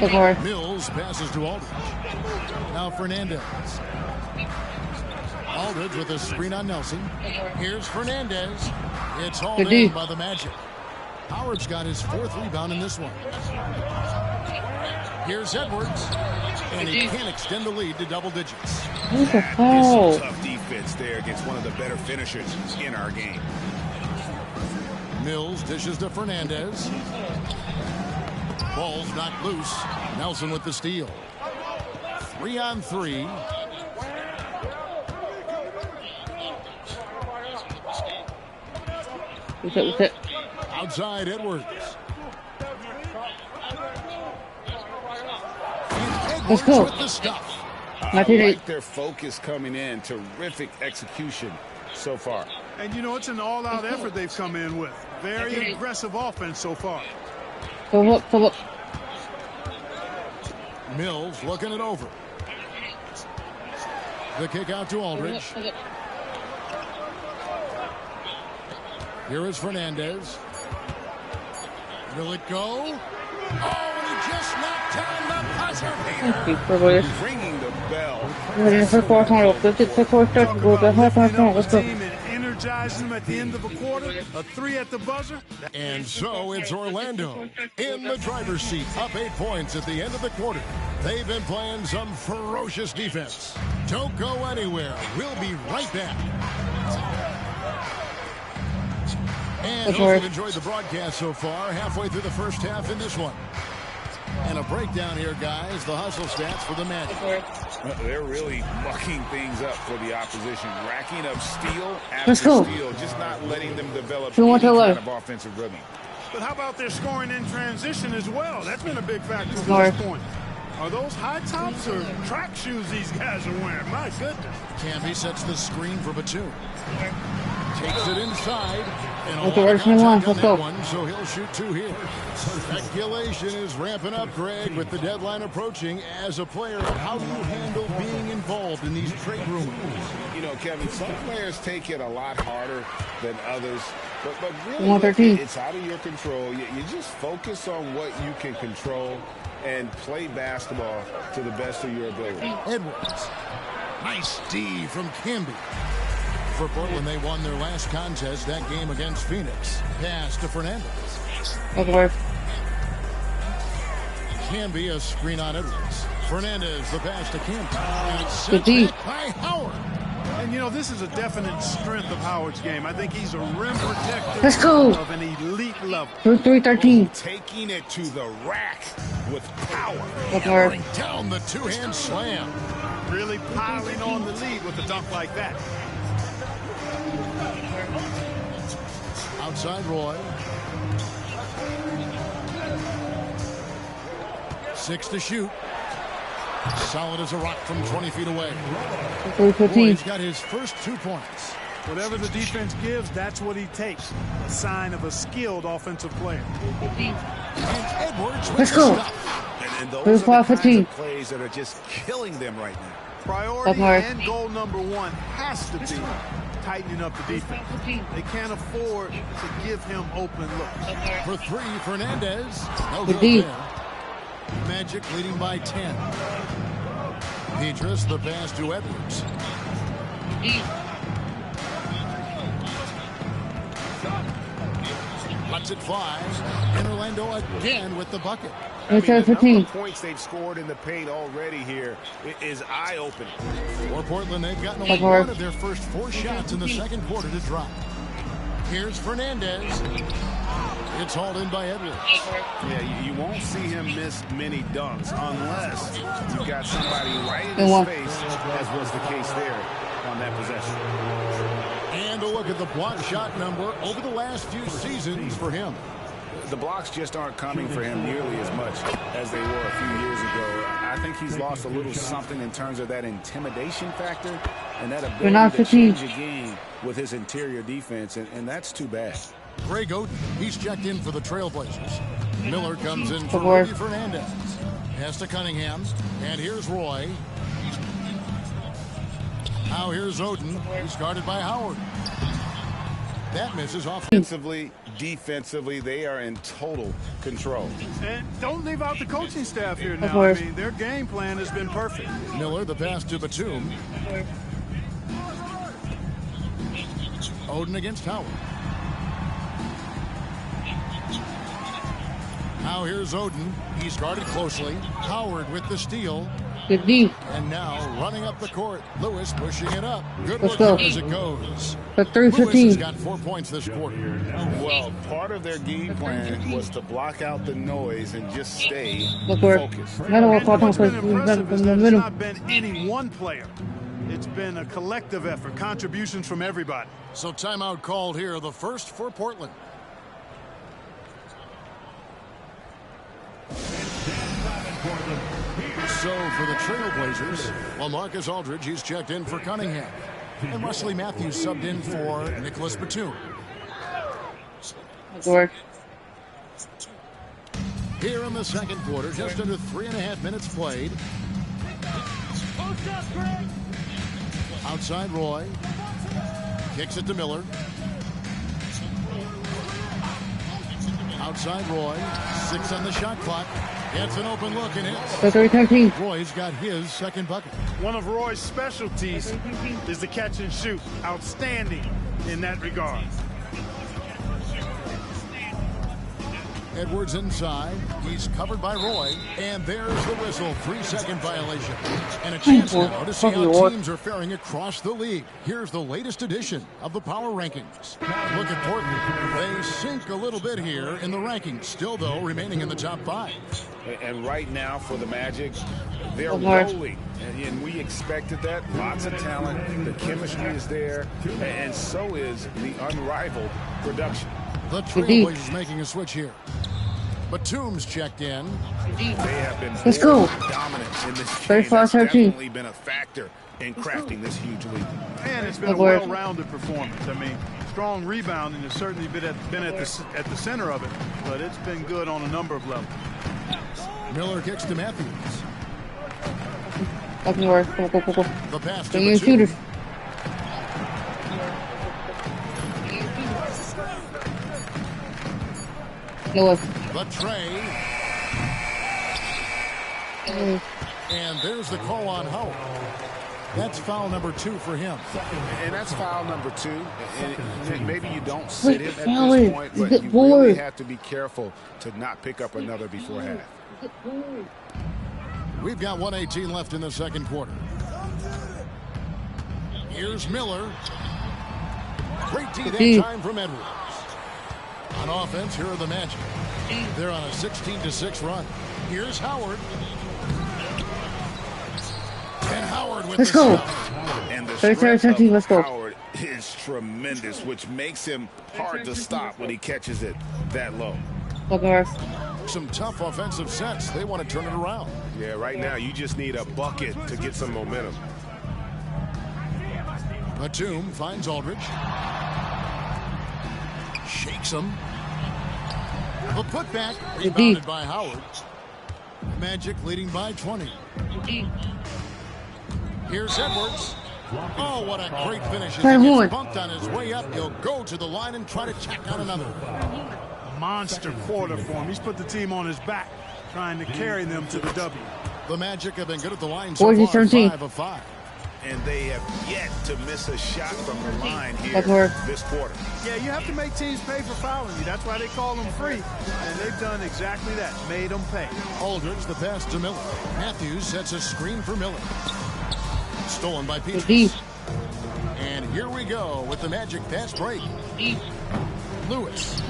Good for Mills passes to Aldridge. Now Fernandez. Aldridge with a screen on Nelson. Here's Fernandez. It's hauled Good D. in by the Magic. Howard's got his 4th rebound in this one. Here's Edwards. And he can't extend the lead to double digits. Who's the That is foul? some tough defense there against one of the better finishers in our game. Mills dishes to Fernandez. Ball's knocked loose. Nelson with the steal. 3 on 3. What's it? Outside Edwards. Let's go. With the stuff. I 19-8. like their focus coming in. Terrific execution so far. And, you know, it's an all-out effort they've come in with. Very aggressive offense so far. Go up, go up. Mills looking it over. The kick out to Aldridge. Here is Fernandez. Will it go? Oh, and he just knocked down the buzzer beater. Ringing the bell. Let's go. Team and energizing them at the end of a quarter. A 3 at the buzzer. And so it's Orlando in the driver's seat, up 8 points at the end of the quarter. They've been playing some ferocious defense. Don't go anywhere. We'll be right back. And hope you've enjoyed the broadcast so far. Halfway through the first half in this one. And a breakdown here, guys. The hustle stats for the Magic. They're really mucking things up for the opposition, racking up steal Let's after go. steal, just not letting them develop Two any more to kind left. of offensive rhythm. But how about their scoring in transition as well? That's been a big factor to North. this point. Are those high tops or track shoes these guys are wearing? My goodness. Camby sets the screen for Batum. Takes it inside. And Okay, where's my one? Let's go. So he'll shoot 2 here. Speculation is ramping up, Greg, with the deadline approaching. As a player, how do you handle being involved in these trade rumors? You know, Kevin, some players take it a lot harder than others. But really, 113. it's out of your control. You just focus on what you can control and play basketball to the best of your ability. Edwards. Nice D from Camby. For Portland, they won their last contest, that game against Phoenix. Pass to Fernandez. Edwards. Camby, a screen on Edwards. Fernandez, the pass to Camby. Good D. By Howard. And, you know, this is a definite strength of Howard's game. I think he's a rim protector Let's go. of an elite level. 3-13. Taking it to the rack with power. Edwards. Down the two-hand slam. Really piling on the lead with a dunk like that. Outside Roy. 6 to shoot. Solid as a rock from 20 feet away. 3-15. Roy's got his first 2 points. Whatever the defense gives, that's what he takes. A sign of a skilled offensive player. And Edwards with Let's the go. stuff. And those are the kinds 15. of plays that are just killing them right now. Priority Edwards. and goal number 1 has to be tightening up the defense. They can't afford to give him open looks. For 3, Fernandez. No Good good D. there. Magic leading by 10. Petrus, the pass to Edwards. Lets it fly. And Orlando again with the bucket. I mean, the number 15. of points they've scored in the paint already here is eye-opening. For Portland, they've gotten only Edwards. 1 of their first 4 shots in the second quarter to drop. Here's Fernandez. It's hauled in by Edwards. Yeah, you won't see him miss many dunks unless you've got somebody right in And his one. face, as was the case there on that possession. And a look at the block shot number over the last few seasons for him. The blocks just aren't coming for him nearly as much as they were a few years ago. I think he's lost a little something in terms of that intimidation factor and that You're not ability to 15. change a game with his interior defense, and that's too bad. Greg Oden, he's checked in for the Trailblazers. Miller comes in for Edwards. Rudy Fernandez. Pass to Cunningham. And here's Roy. Now here's Oden. He's guarded by Howard. That misses off. Defensively, they are in total control. And don't leave out the coaching staff here now. I course. mean, their game plan has been perfect. Miller, the pass to Batum. Oden against Howard. Now here's Oden. He's guarded closely. Howard with the steal. Good D. And now running up the court. Lewis pushing it up. Good Let's work go. as it goes. For Lewis has 3-15. got 4 points this quarter. Well, part of their game plan was to block out the noise and just stay Look where. focused. Gotta work hard on What's been first. impressive is In the that it's middle. not been any one player. It's been a collective effort, contributions from everybody. So timeout called here, the first for Portland. So for the Trailblazers, well, Marcus Aldridge, he's checked in for Cunningham. And Wesley Matthews subbed in for Nicholas Batum. Edwards. Here in the second quarter, just under 3.5 minutes played. Outside Roy. Kicks it to Miller. Outside Roy. 6 on the shot clock. Gets an open look and hits. For 3-13. Roy's got his second bucket. One of Roy's specialties is the catch and shoot. Outstanding in that regard. Edwards inside. He's covered by Roy. And there's the whistle. 3-second violation. And a chance now to see how teams are faring across the league. Here's the latest edition of the Power Rankings. Look at Portland. They sink a little bit here in the rankings. Still, though, remaining in the top 5. And right now for the Magic, they're Edwards. rolling. And we expected that. Lots of talent. The chemistry is there. And so is the unrivaled production. The Trailblazers making a switch here. Batum's checked in. They have been Let's go. dominant in this game. 35-13. That's definitely been a factor in crafting this huge lead. And it's been a well-rounded performance. I mean, strong rebounding has certainly been at the center of it, but it's been good on a number of levels. Miller kicks to Matthews. Fucking work. Go. The pass to Bring your Batum. shooters. No way. The tray. And there's the call on Howard. That's foul number 2 for him. And that's foul number 2. And maybe you don't sit him at foul this it. point, You but get you bored. really have to be careful to not pick up another before half. We've got 1:18 left in the second quarter. Here's Miller. Great D time from Edwards. On offense, here are the Magic. They're on a 16-6 run. Here's Howard. And Howard with Let's the go. stop. And the 33-13, strength let's of go. Howard is tremendous, which makes him hard to stop when he catches it that low. Fucking work. Some tough offensive sets. They want to turn it around. Yeah, right now you just need a bucket to get some momentum. Batum finds Aldridge. Shakes him. The putback rebounded by Howard. Magic leading by 20. Here's Edwards. Oh, what a great finish. As he gets bumped on his way up, he'll go to the line and try to tack on another. Monster quarter for him. He's put the team on his back, trying to carry them to the W. The Magic have been good at the line so far, 17. 5 of 5. And they have yet to miss a shot from the line here this quarter. Yeah, you have to make teams pay for fouling you. That's why they call them free. And they've done exactly that, made them pay. Aldridge, the pass to Miller. Matthews sets a screen for Miller. Stolen by Peters. And here we go with the Magic fast break. Lewis.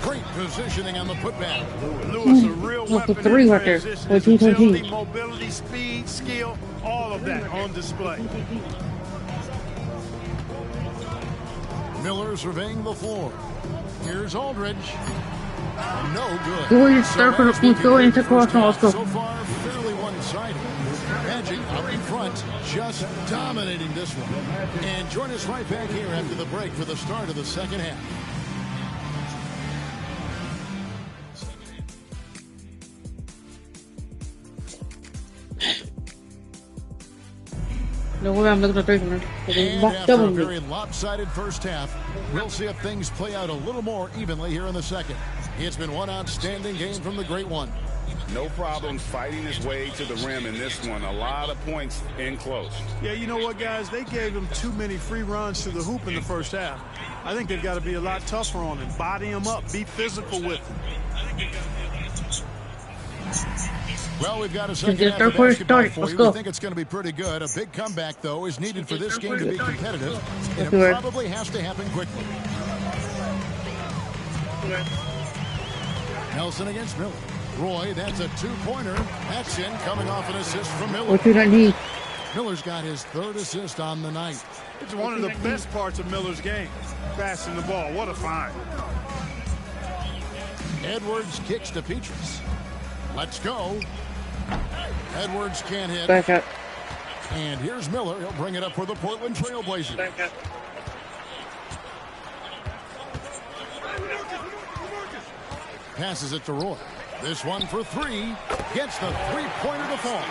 Great positioning on the putback. Lewis, a real weapon in 3 right there. transition. With His 2-13. agility, mobility, speed, skill, all of that on display. Miller surveying the floor. Here's Aldridge. No good. Go ahead, start for the point. Go into cross now. Let's go. So far, fairly one-sided. Magic out in front, just dominating this one. And join us right back here after the break for the start of the second half. No way, I'm looking at 3 minutes. And after a very lopsided first half, we'll see if things play out a little more evenly here in the second. It's been one outstanding game from the Great One. No problems fighting his way to the rim in this one. A lot of points in close. Yeah, you know what, guys? They gave him too many free runs to the hoop in the first half. I think they've got to be a lot tougher on him. Body him up. Be physical with him. Well, we've got a second half of basketball for you. We think it's going to be pretty good. A big comeback, though, is needed for this game to be competitive, and it probably has to happen quickly. Nelson against Miller. Roy, that's a 2-pointer. That's in, coming off an assist from Miller. Miller's got his 3rd assist on the night. It's one of the best parts of Miller's game, passing the ball. What a find. Edwards kicks to Petrus. Let's go. Edwards can't hit. Back up. And here's Miller. He'll bring it up for the Portland Trailblazers. Back up. Passes it to Roy. This one for 3. Gets the 3-pointer to fall.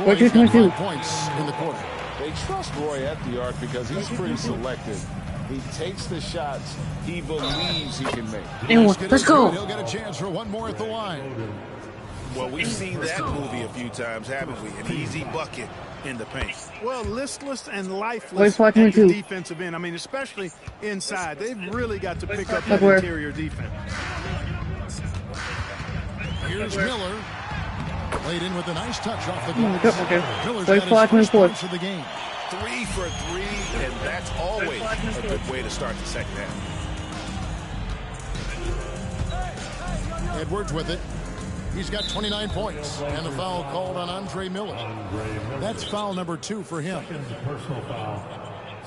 Roy's got 5 points in the quarter. They trust Roy at the arc because he's pretty selective. He takes the shots he believes he can make. Let's go. He'll get a chance for one more at the line. Well, we've seen that movie a few times, haven't we? An easy bucket in the paint. Well, listless and lifeless at the defensive end. I mean, especially inside. They've really got to pick up that interior defense. Here's Miller. Played in with a nice touch off the glass. Miller's got his first points of the game. 3 for 3, and that's always a good way to start the second half. Edwards with it. He's got 29 points, and the foul called on Andre Miller. That's foul number 2 for him. Personal foul.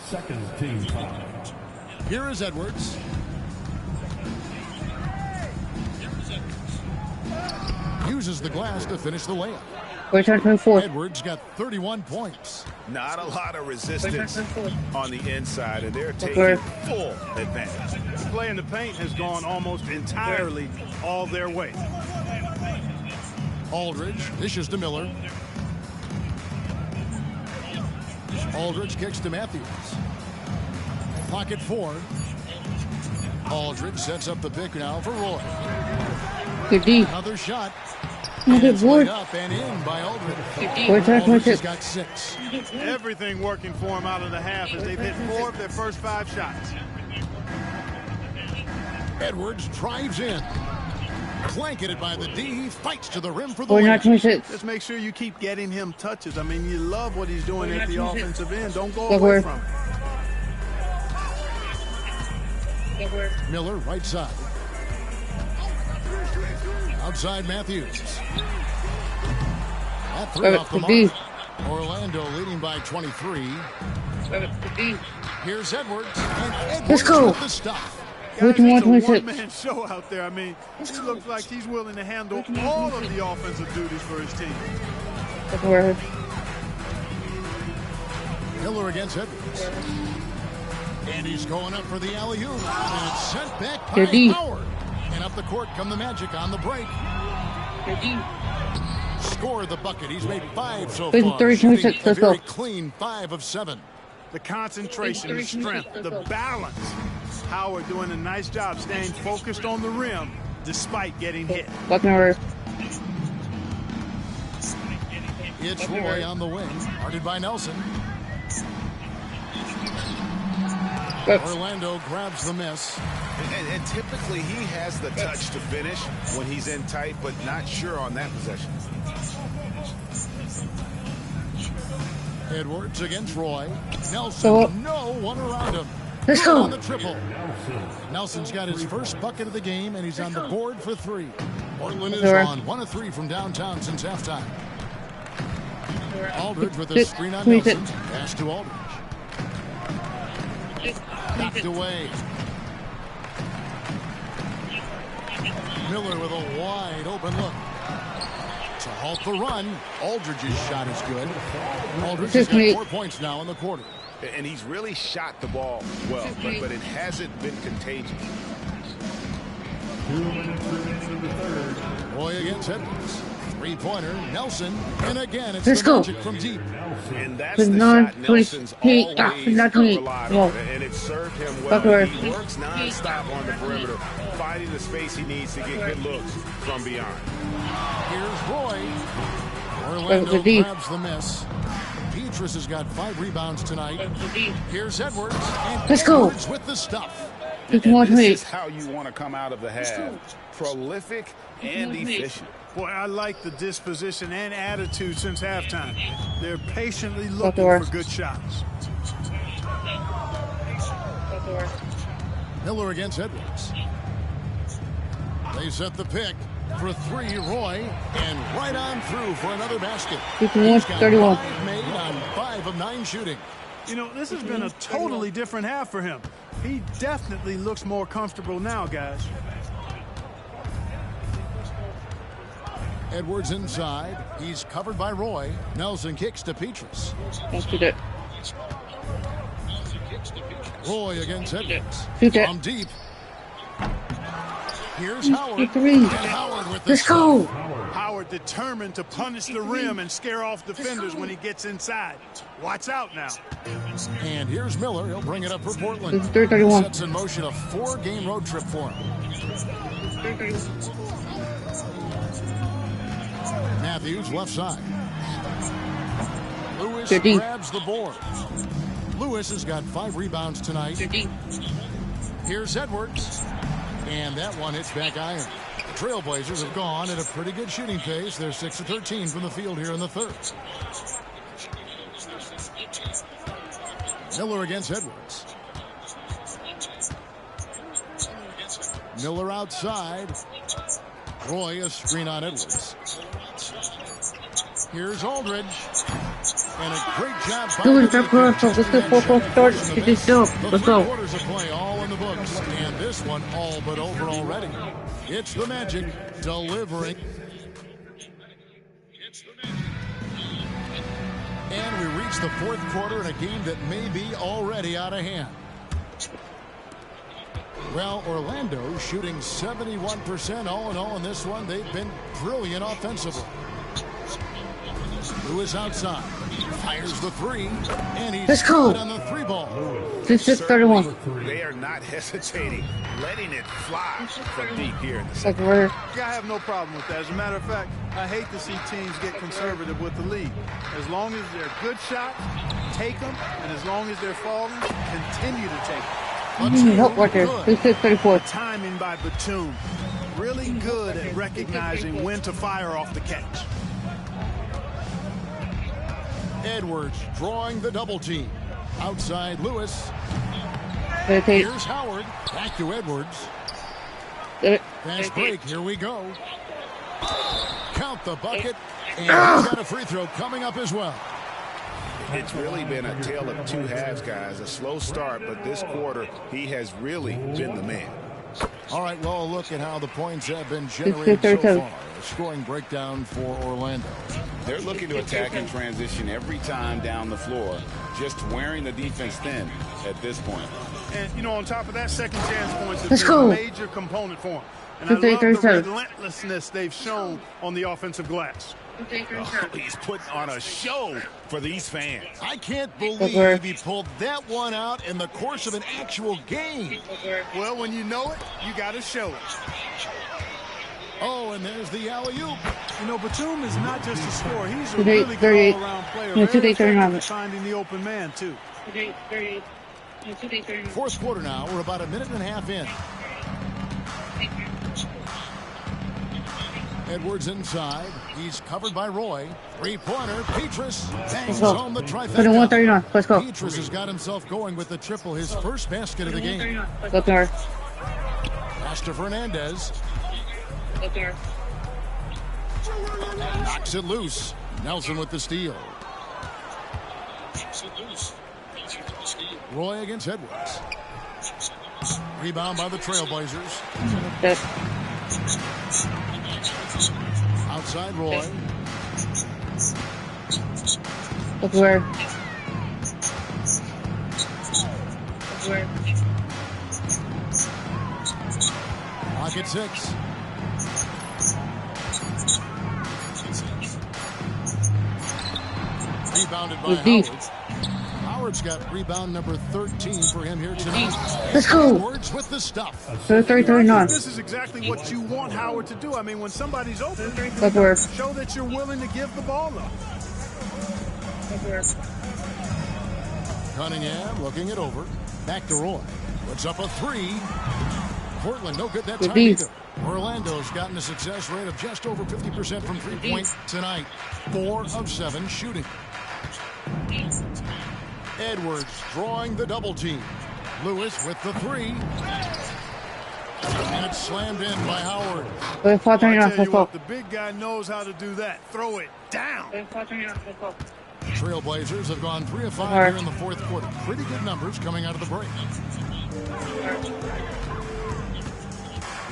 Second team foul. Here is Edwards. uses the glass to finish the layup. Boys on 24. Edwards got 31 points. Not a lot of resistance on the inside, and they're taking full advantage. The play in the paint has gone almost entirely all their way. Aldridge dishes to Miller. Aldridge kicks to Matthews. Pocket 4. Aldridge sets up the pick now for Roy. Good D. Another shot. Look at It's laid board. up and in by Aldridge. Boys on Aldridge has 26. got 6. Everything working for them out of the half as they've hit 4 of their first 5 shots. Edwards drives in. Blanketed by the D. He fights to the rim for the Boys on win. 26. Just make sure you keep getting him touches. I mean, you love what he's doing at the offensive end. Don't go Look away where. from it. Miller right side. Outside Matthews. That three off the mark. Orlando leading by 23. Here's Edwards. And Edwards Let's go. with the stop. Guys, Which one, it's a 26? one-man show out there. I mean, he looks like he's willing to handle all of the offensive duties for his team. Miller against Edwards. And he's going up for the alley-oop. And it's sent back by Good D. Howard. And up the court come the Magic on the break. Scored the bucket. He's made 5 so Good, far. 30, Shooting 26, a let's go. very clean 5 of 7. The concentration, the strength, the balance. Howard doing a nice job staying focused on the rim despite getting hit. Walking over. It's Roy on the wing. Guarded by Nelson. Orlando grabs the miss. And typically he has the touch to finish when he's in tight, but not sure on that possession. Edwards against Roy. Nelson, no one around him. Let's Good go. on the triple. Nelson's got his first bucket of the game, and he's on the board for 3. Portland is on 1 of 3 from downtown since halftime. Aldridge with a screen on Nelson. Pass to Aldridge. Knocked away. Miller with a wide open look. To halt the run, Aldridge's shot is good. Aldridge has got 4 points now in the quarter. And he's really shot the ball well, but it hasn't been contagious. 2 minutes remaining in the third. Roy against Edwards. 3-pointer, Nelson, and again it's Let's the go. Magic from deep. And that's Good the night, shot Nelson's please. always Not me. relied No. on, and it served him Fuck well. her. He works non-stop on the perimeter, finding the space he needs to get good looks from beyond. Here's Roy. Orlando the D. grabs the miss. Petrus has got 5 rebounds tonight. Here's Edwards. And Let's go. Edwards with the stuff. It's And more this to is how you want to come out of the half. Prolific and efficient. Boy, I like the disposition and attitude since halftime. They're patiently Fuck looking the for good shots. Miller against Edwards. They set the pick for 3, Roy, and right on through for another basket. 51, He's got 31. 5 made on 5 of 9 shooting. You know, this has been a totally different half for him. He definitely looks more comfortable now, guys. Edwards inside. He's covered by Roy. Nelson kicks to Petrus. Don't shoot it. Roy against Edwards. Shoot it. From deep. Here's Howard. 3. And Howard with the Let's go. Howard determined to punish the rim and scare off defenders when he gets inside. Watch out now. And here's Miller. He'll bring it up for Portland. It's 3:31. Sets in motion a 4-game road trip for him. Matthews left side. Lewis 13. grabs the board. Lewis has got 5 rebounds tonight. Here's Edwards. And that one hits back iron. The Trailblazers have gone at a pretty good shooting pace. They're 6 of 13 from the field here in the third. Miller against Edwards. Miller outside. Roy a screen on Edwards. Here's Aldridge. And a great job by Doing the that for us. Let's get 4 start. Get this job. Let's go. quarters of play all in the books. And this one all but over already. It's the Magic delivering. And we reach the fourth quarter in a game that may be already out of hand. Well, Orlando shooting 71% all in all in this one. They've been brilliant offensively. Lewis outside. Fires the three. And he's good on the three ball. 31. They are not hesitating, letting it fly from deep here in the Like second. where? I have no problem with that. As a matter of fact, I hate to see teams get conservative with the lead. As long as they're good shots, take them. And as long as they're falling, continue to take them. You need help right there. 34. Timing by Batum. Really good at recognizing when to fire off the catch. Edwards drawing the double team. Outside Lewis. Take. Here's Howard. Back to Edwards. Fast break. Here we go. Count the bucket. And he's got a free throw coming up as well. It's really been a tale of two halves, guys. A slow start, but this quarter, he has really been the man. All right, well, look at how the points have been generated so far. A scoring breakdown for Orlando. They're looking to attack in transition every time down the floor, just wearing the defense thin at this point. And, you know, on top of that, second chance points Let's have been go. a major component for them. And I love the relentlessness they've shown on the offensive glass. Oh, he's putting on a show for these fans. I can't believe he pulled that one out in the course of an actual game. Well, when you know it, you got to show it. Oh, and there's the alley-oop. You know, Batum is not just a scorer. He's a Today, really 38. good all-around player. No, Very today, effective 39. at finding the open man, too. Fourth quarter now. We're about a minute and a half in. Edwards inside. He's covered by Roy. Three-pointer. Petrus bangs home the trifecta. 139. Let's go. Petrus has got himself going with the triple, his first basket of the game. Go there. Pass to Fernandez. Knocks it loose. Nelson with the steal. Roy against Edwards. Rebound by the Trailblazers. Outside Roy. Look where. Lock at 6. Rebounded by Howard. Howard's got rebound number 13 for him here tonight. Let's go. Edwards with the stuff. 39. This is exactly what you want Howard to do. I mean, when somebody's open, Look where. show that you're willing to give the ball up. Cunningham looking it over. Back to Roy. Puts up a 3. Portland no good that time Indeed. either. Orlando's gotten a success rate of just over 50% from three-point tonight. 4 of 7 shooting. Edwards drawing the double team. Lewis with the 3. And it's slammed in by Howard. I tell you what, the big guy knows how to do that. Throw it down. Trailblazers have gone 3 of 5 here in the fourth quarter. Pretty good numbers coming out of the break.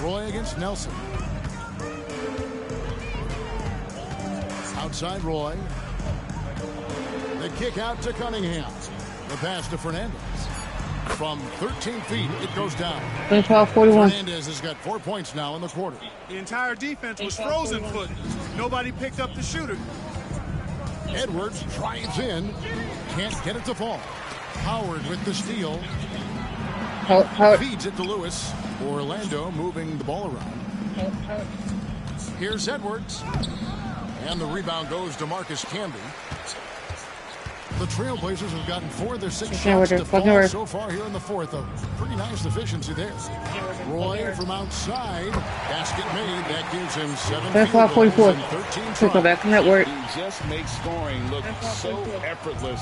Roy against Nelson. Outside Roy. The kick out to Cunningham. The pass to Fernandez. From 13 feet, it goes down. 41. Fernandez has got 4 points now in the quarter. The entire defense was frozen footed. Nobody picked up the shooter. Edwards drives in. Can't get it to fall. Howard with the steal. Howard. Feeds it to Lewis. Orlando moving the ball around. Here's Edwards. And the rebound goes to Marcus Camby. The Trailblazers have gotten 4 of their 6 shots to fall so far here in the fourth. A pretty nice efficiency there. Roy from outside. Basket made. That gives him 7 field goals and 13 tries. He just makes scoring look so effortless.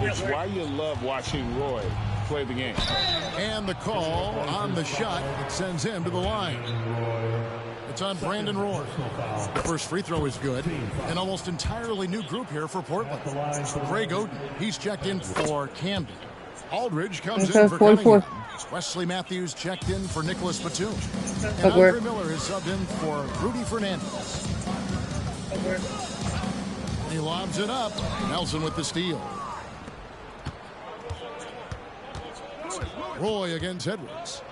It's why you love watching Roy play the game. And the call on the shot. It sends him to the line. It's on Brandon Roy. The first free throw is good. An almost entirely new group here for Portland. Greg Oden, he's checked in for Camden. Aldridge comes in for Cunningham. Wesley Matthews checked in for Nicholas Batum. And Andre Miller is subbed in for Rudy Fernandez. He lobs it up. Nelson with the steal. Roy against Edwards.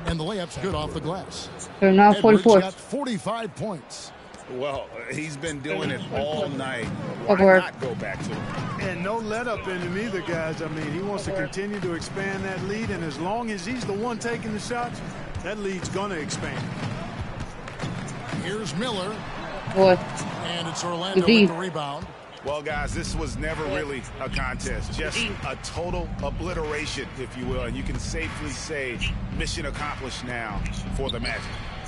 And the layup's good off the glass. They're now Edwards 44. got 45 points. Well, he's been doing it all night. Why Okay. not go back to him? And no let up in him either, guys. I mean, he wants to continue to expand that lead, and as long as he's the one taking the shots, that lead's going to expand. Here's Miller. Boy. And it's Orlando Indeed. with the rebound. Well, guys, this was never really a contest. Just a total obliteration, if you will. And you can safely say mission accomplished now for the Magic.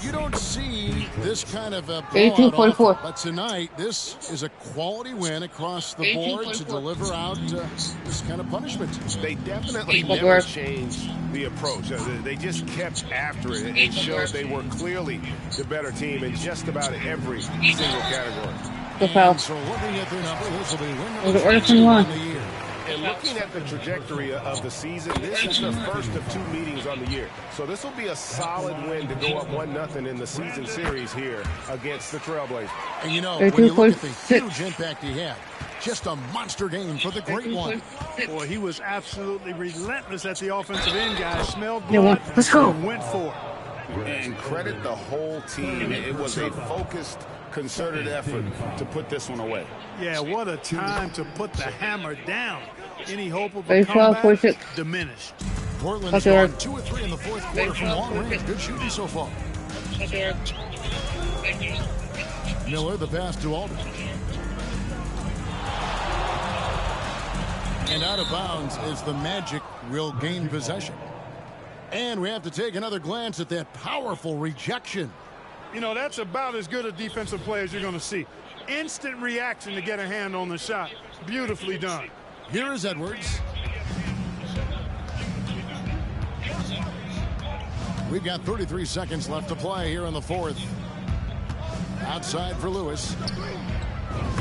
You don't see this kind of a 18-44. blowout often, but tonight this is a quality win across the board to deliver out this kind of punishment. They definitely Good never work. changed the approach. They just kept after it and showed they were clearly the better team in just about every single category. Good foul. And so looking at their number, this will be win Was number it worse 22 than one? on the year. And looking at the trajectory of the season, this is the first of 2 meetings on the year. So this will be a solid win to go up 1-0 in the season series here against the Trailblazers. And you know, when you look at the 18-46. huge impact he had, just a monster game for the great one. Boy, he was absolutely relentless at the offensive end, guys. Smelled Yeah, blood well, let's go. and went for it. And credit the whole team. It was a focused, concerted effort to put this one away. Yeah, what a time to put the hammer down. Any hope of a 35, comeback 46. diminished. Portland's Okay. gone 2 of 3 in the fourth quarter from long range. Good shooting so far. Miller, the pass to Aldridge. And out of bounds is the Magic will gain possession. And we have to take another glance at that powerful rejection. You know, that's about as good a defensive play as you're going to see. Instant reaction to get a hand on the shot. Beautifully done. Here is Edwards. We've got 33 seconds left to play here in the fourth. Outside for Lewis.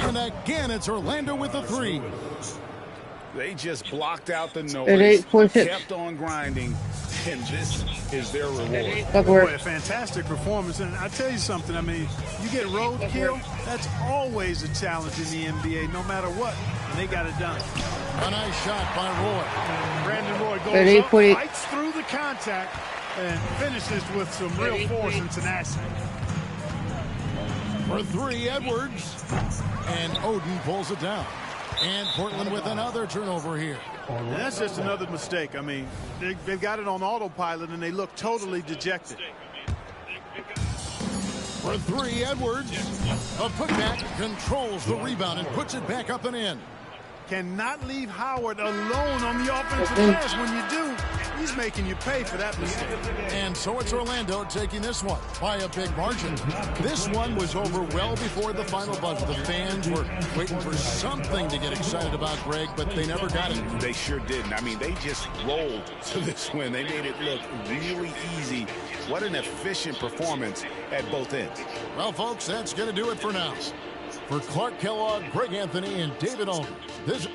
And again, it's Orlando with the three. They just blocked out the noise, 38-46. kept on grinding, and this is their reward. Good Boy, work. a fantastic performance. And I tell you something, I mean, you get roadkill, that's always a challenge in the NBA, no matter what. And they got it done. A nice shot by Roy. Brandon Roy goes 38, up, 48. fights through the contact, and finishes with some real force and tenacity. For three, Edwards. And Oden pulls it down. And Portland with another turnover here. And that's just another mistake. I mean, they've got it on autopilot, and they look totally dejected. For three, Edwards. A putback controls the rebound and puts it back up and in. Cannot leave Howard alone on the offensive glass. When you do, he's making you pay for that mistake. And so it's Orlando taking this one by a big margin. This one was over well before the final buzzer. The fans were waiting for something to get excited about, Greg, but they never got it. They sure didn't. I mean, they just rolled to this win. They made it look really easy. What an efficient performance at both ends. Well, folks, that's going to do it for now. For Clark Kellogg, Greg Anthony, and David Aldridge, this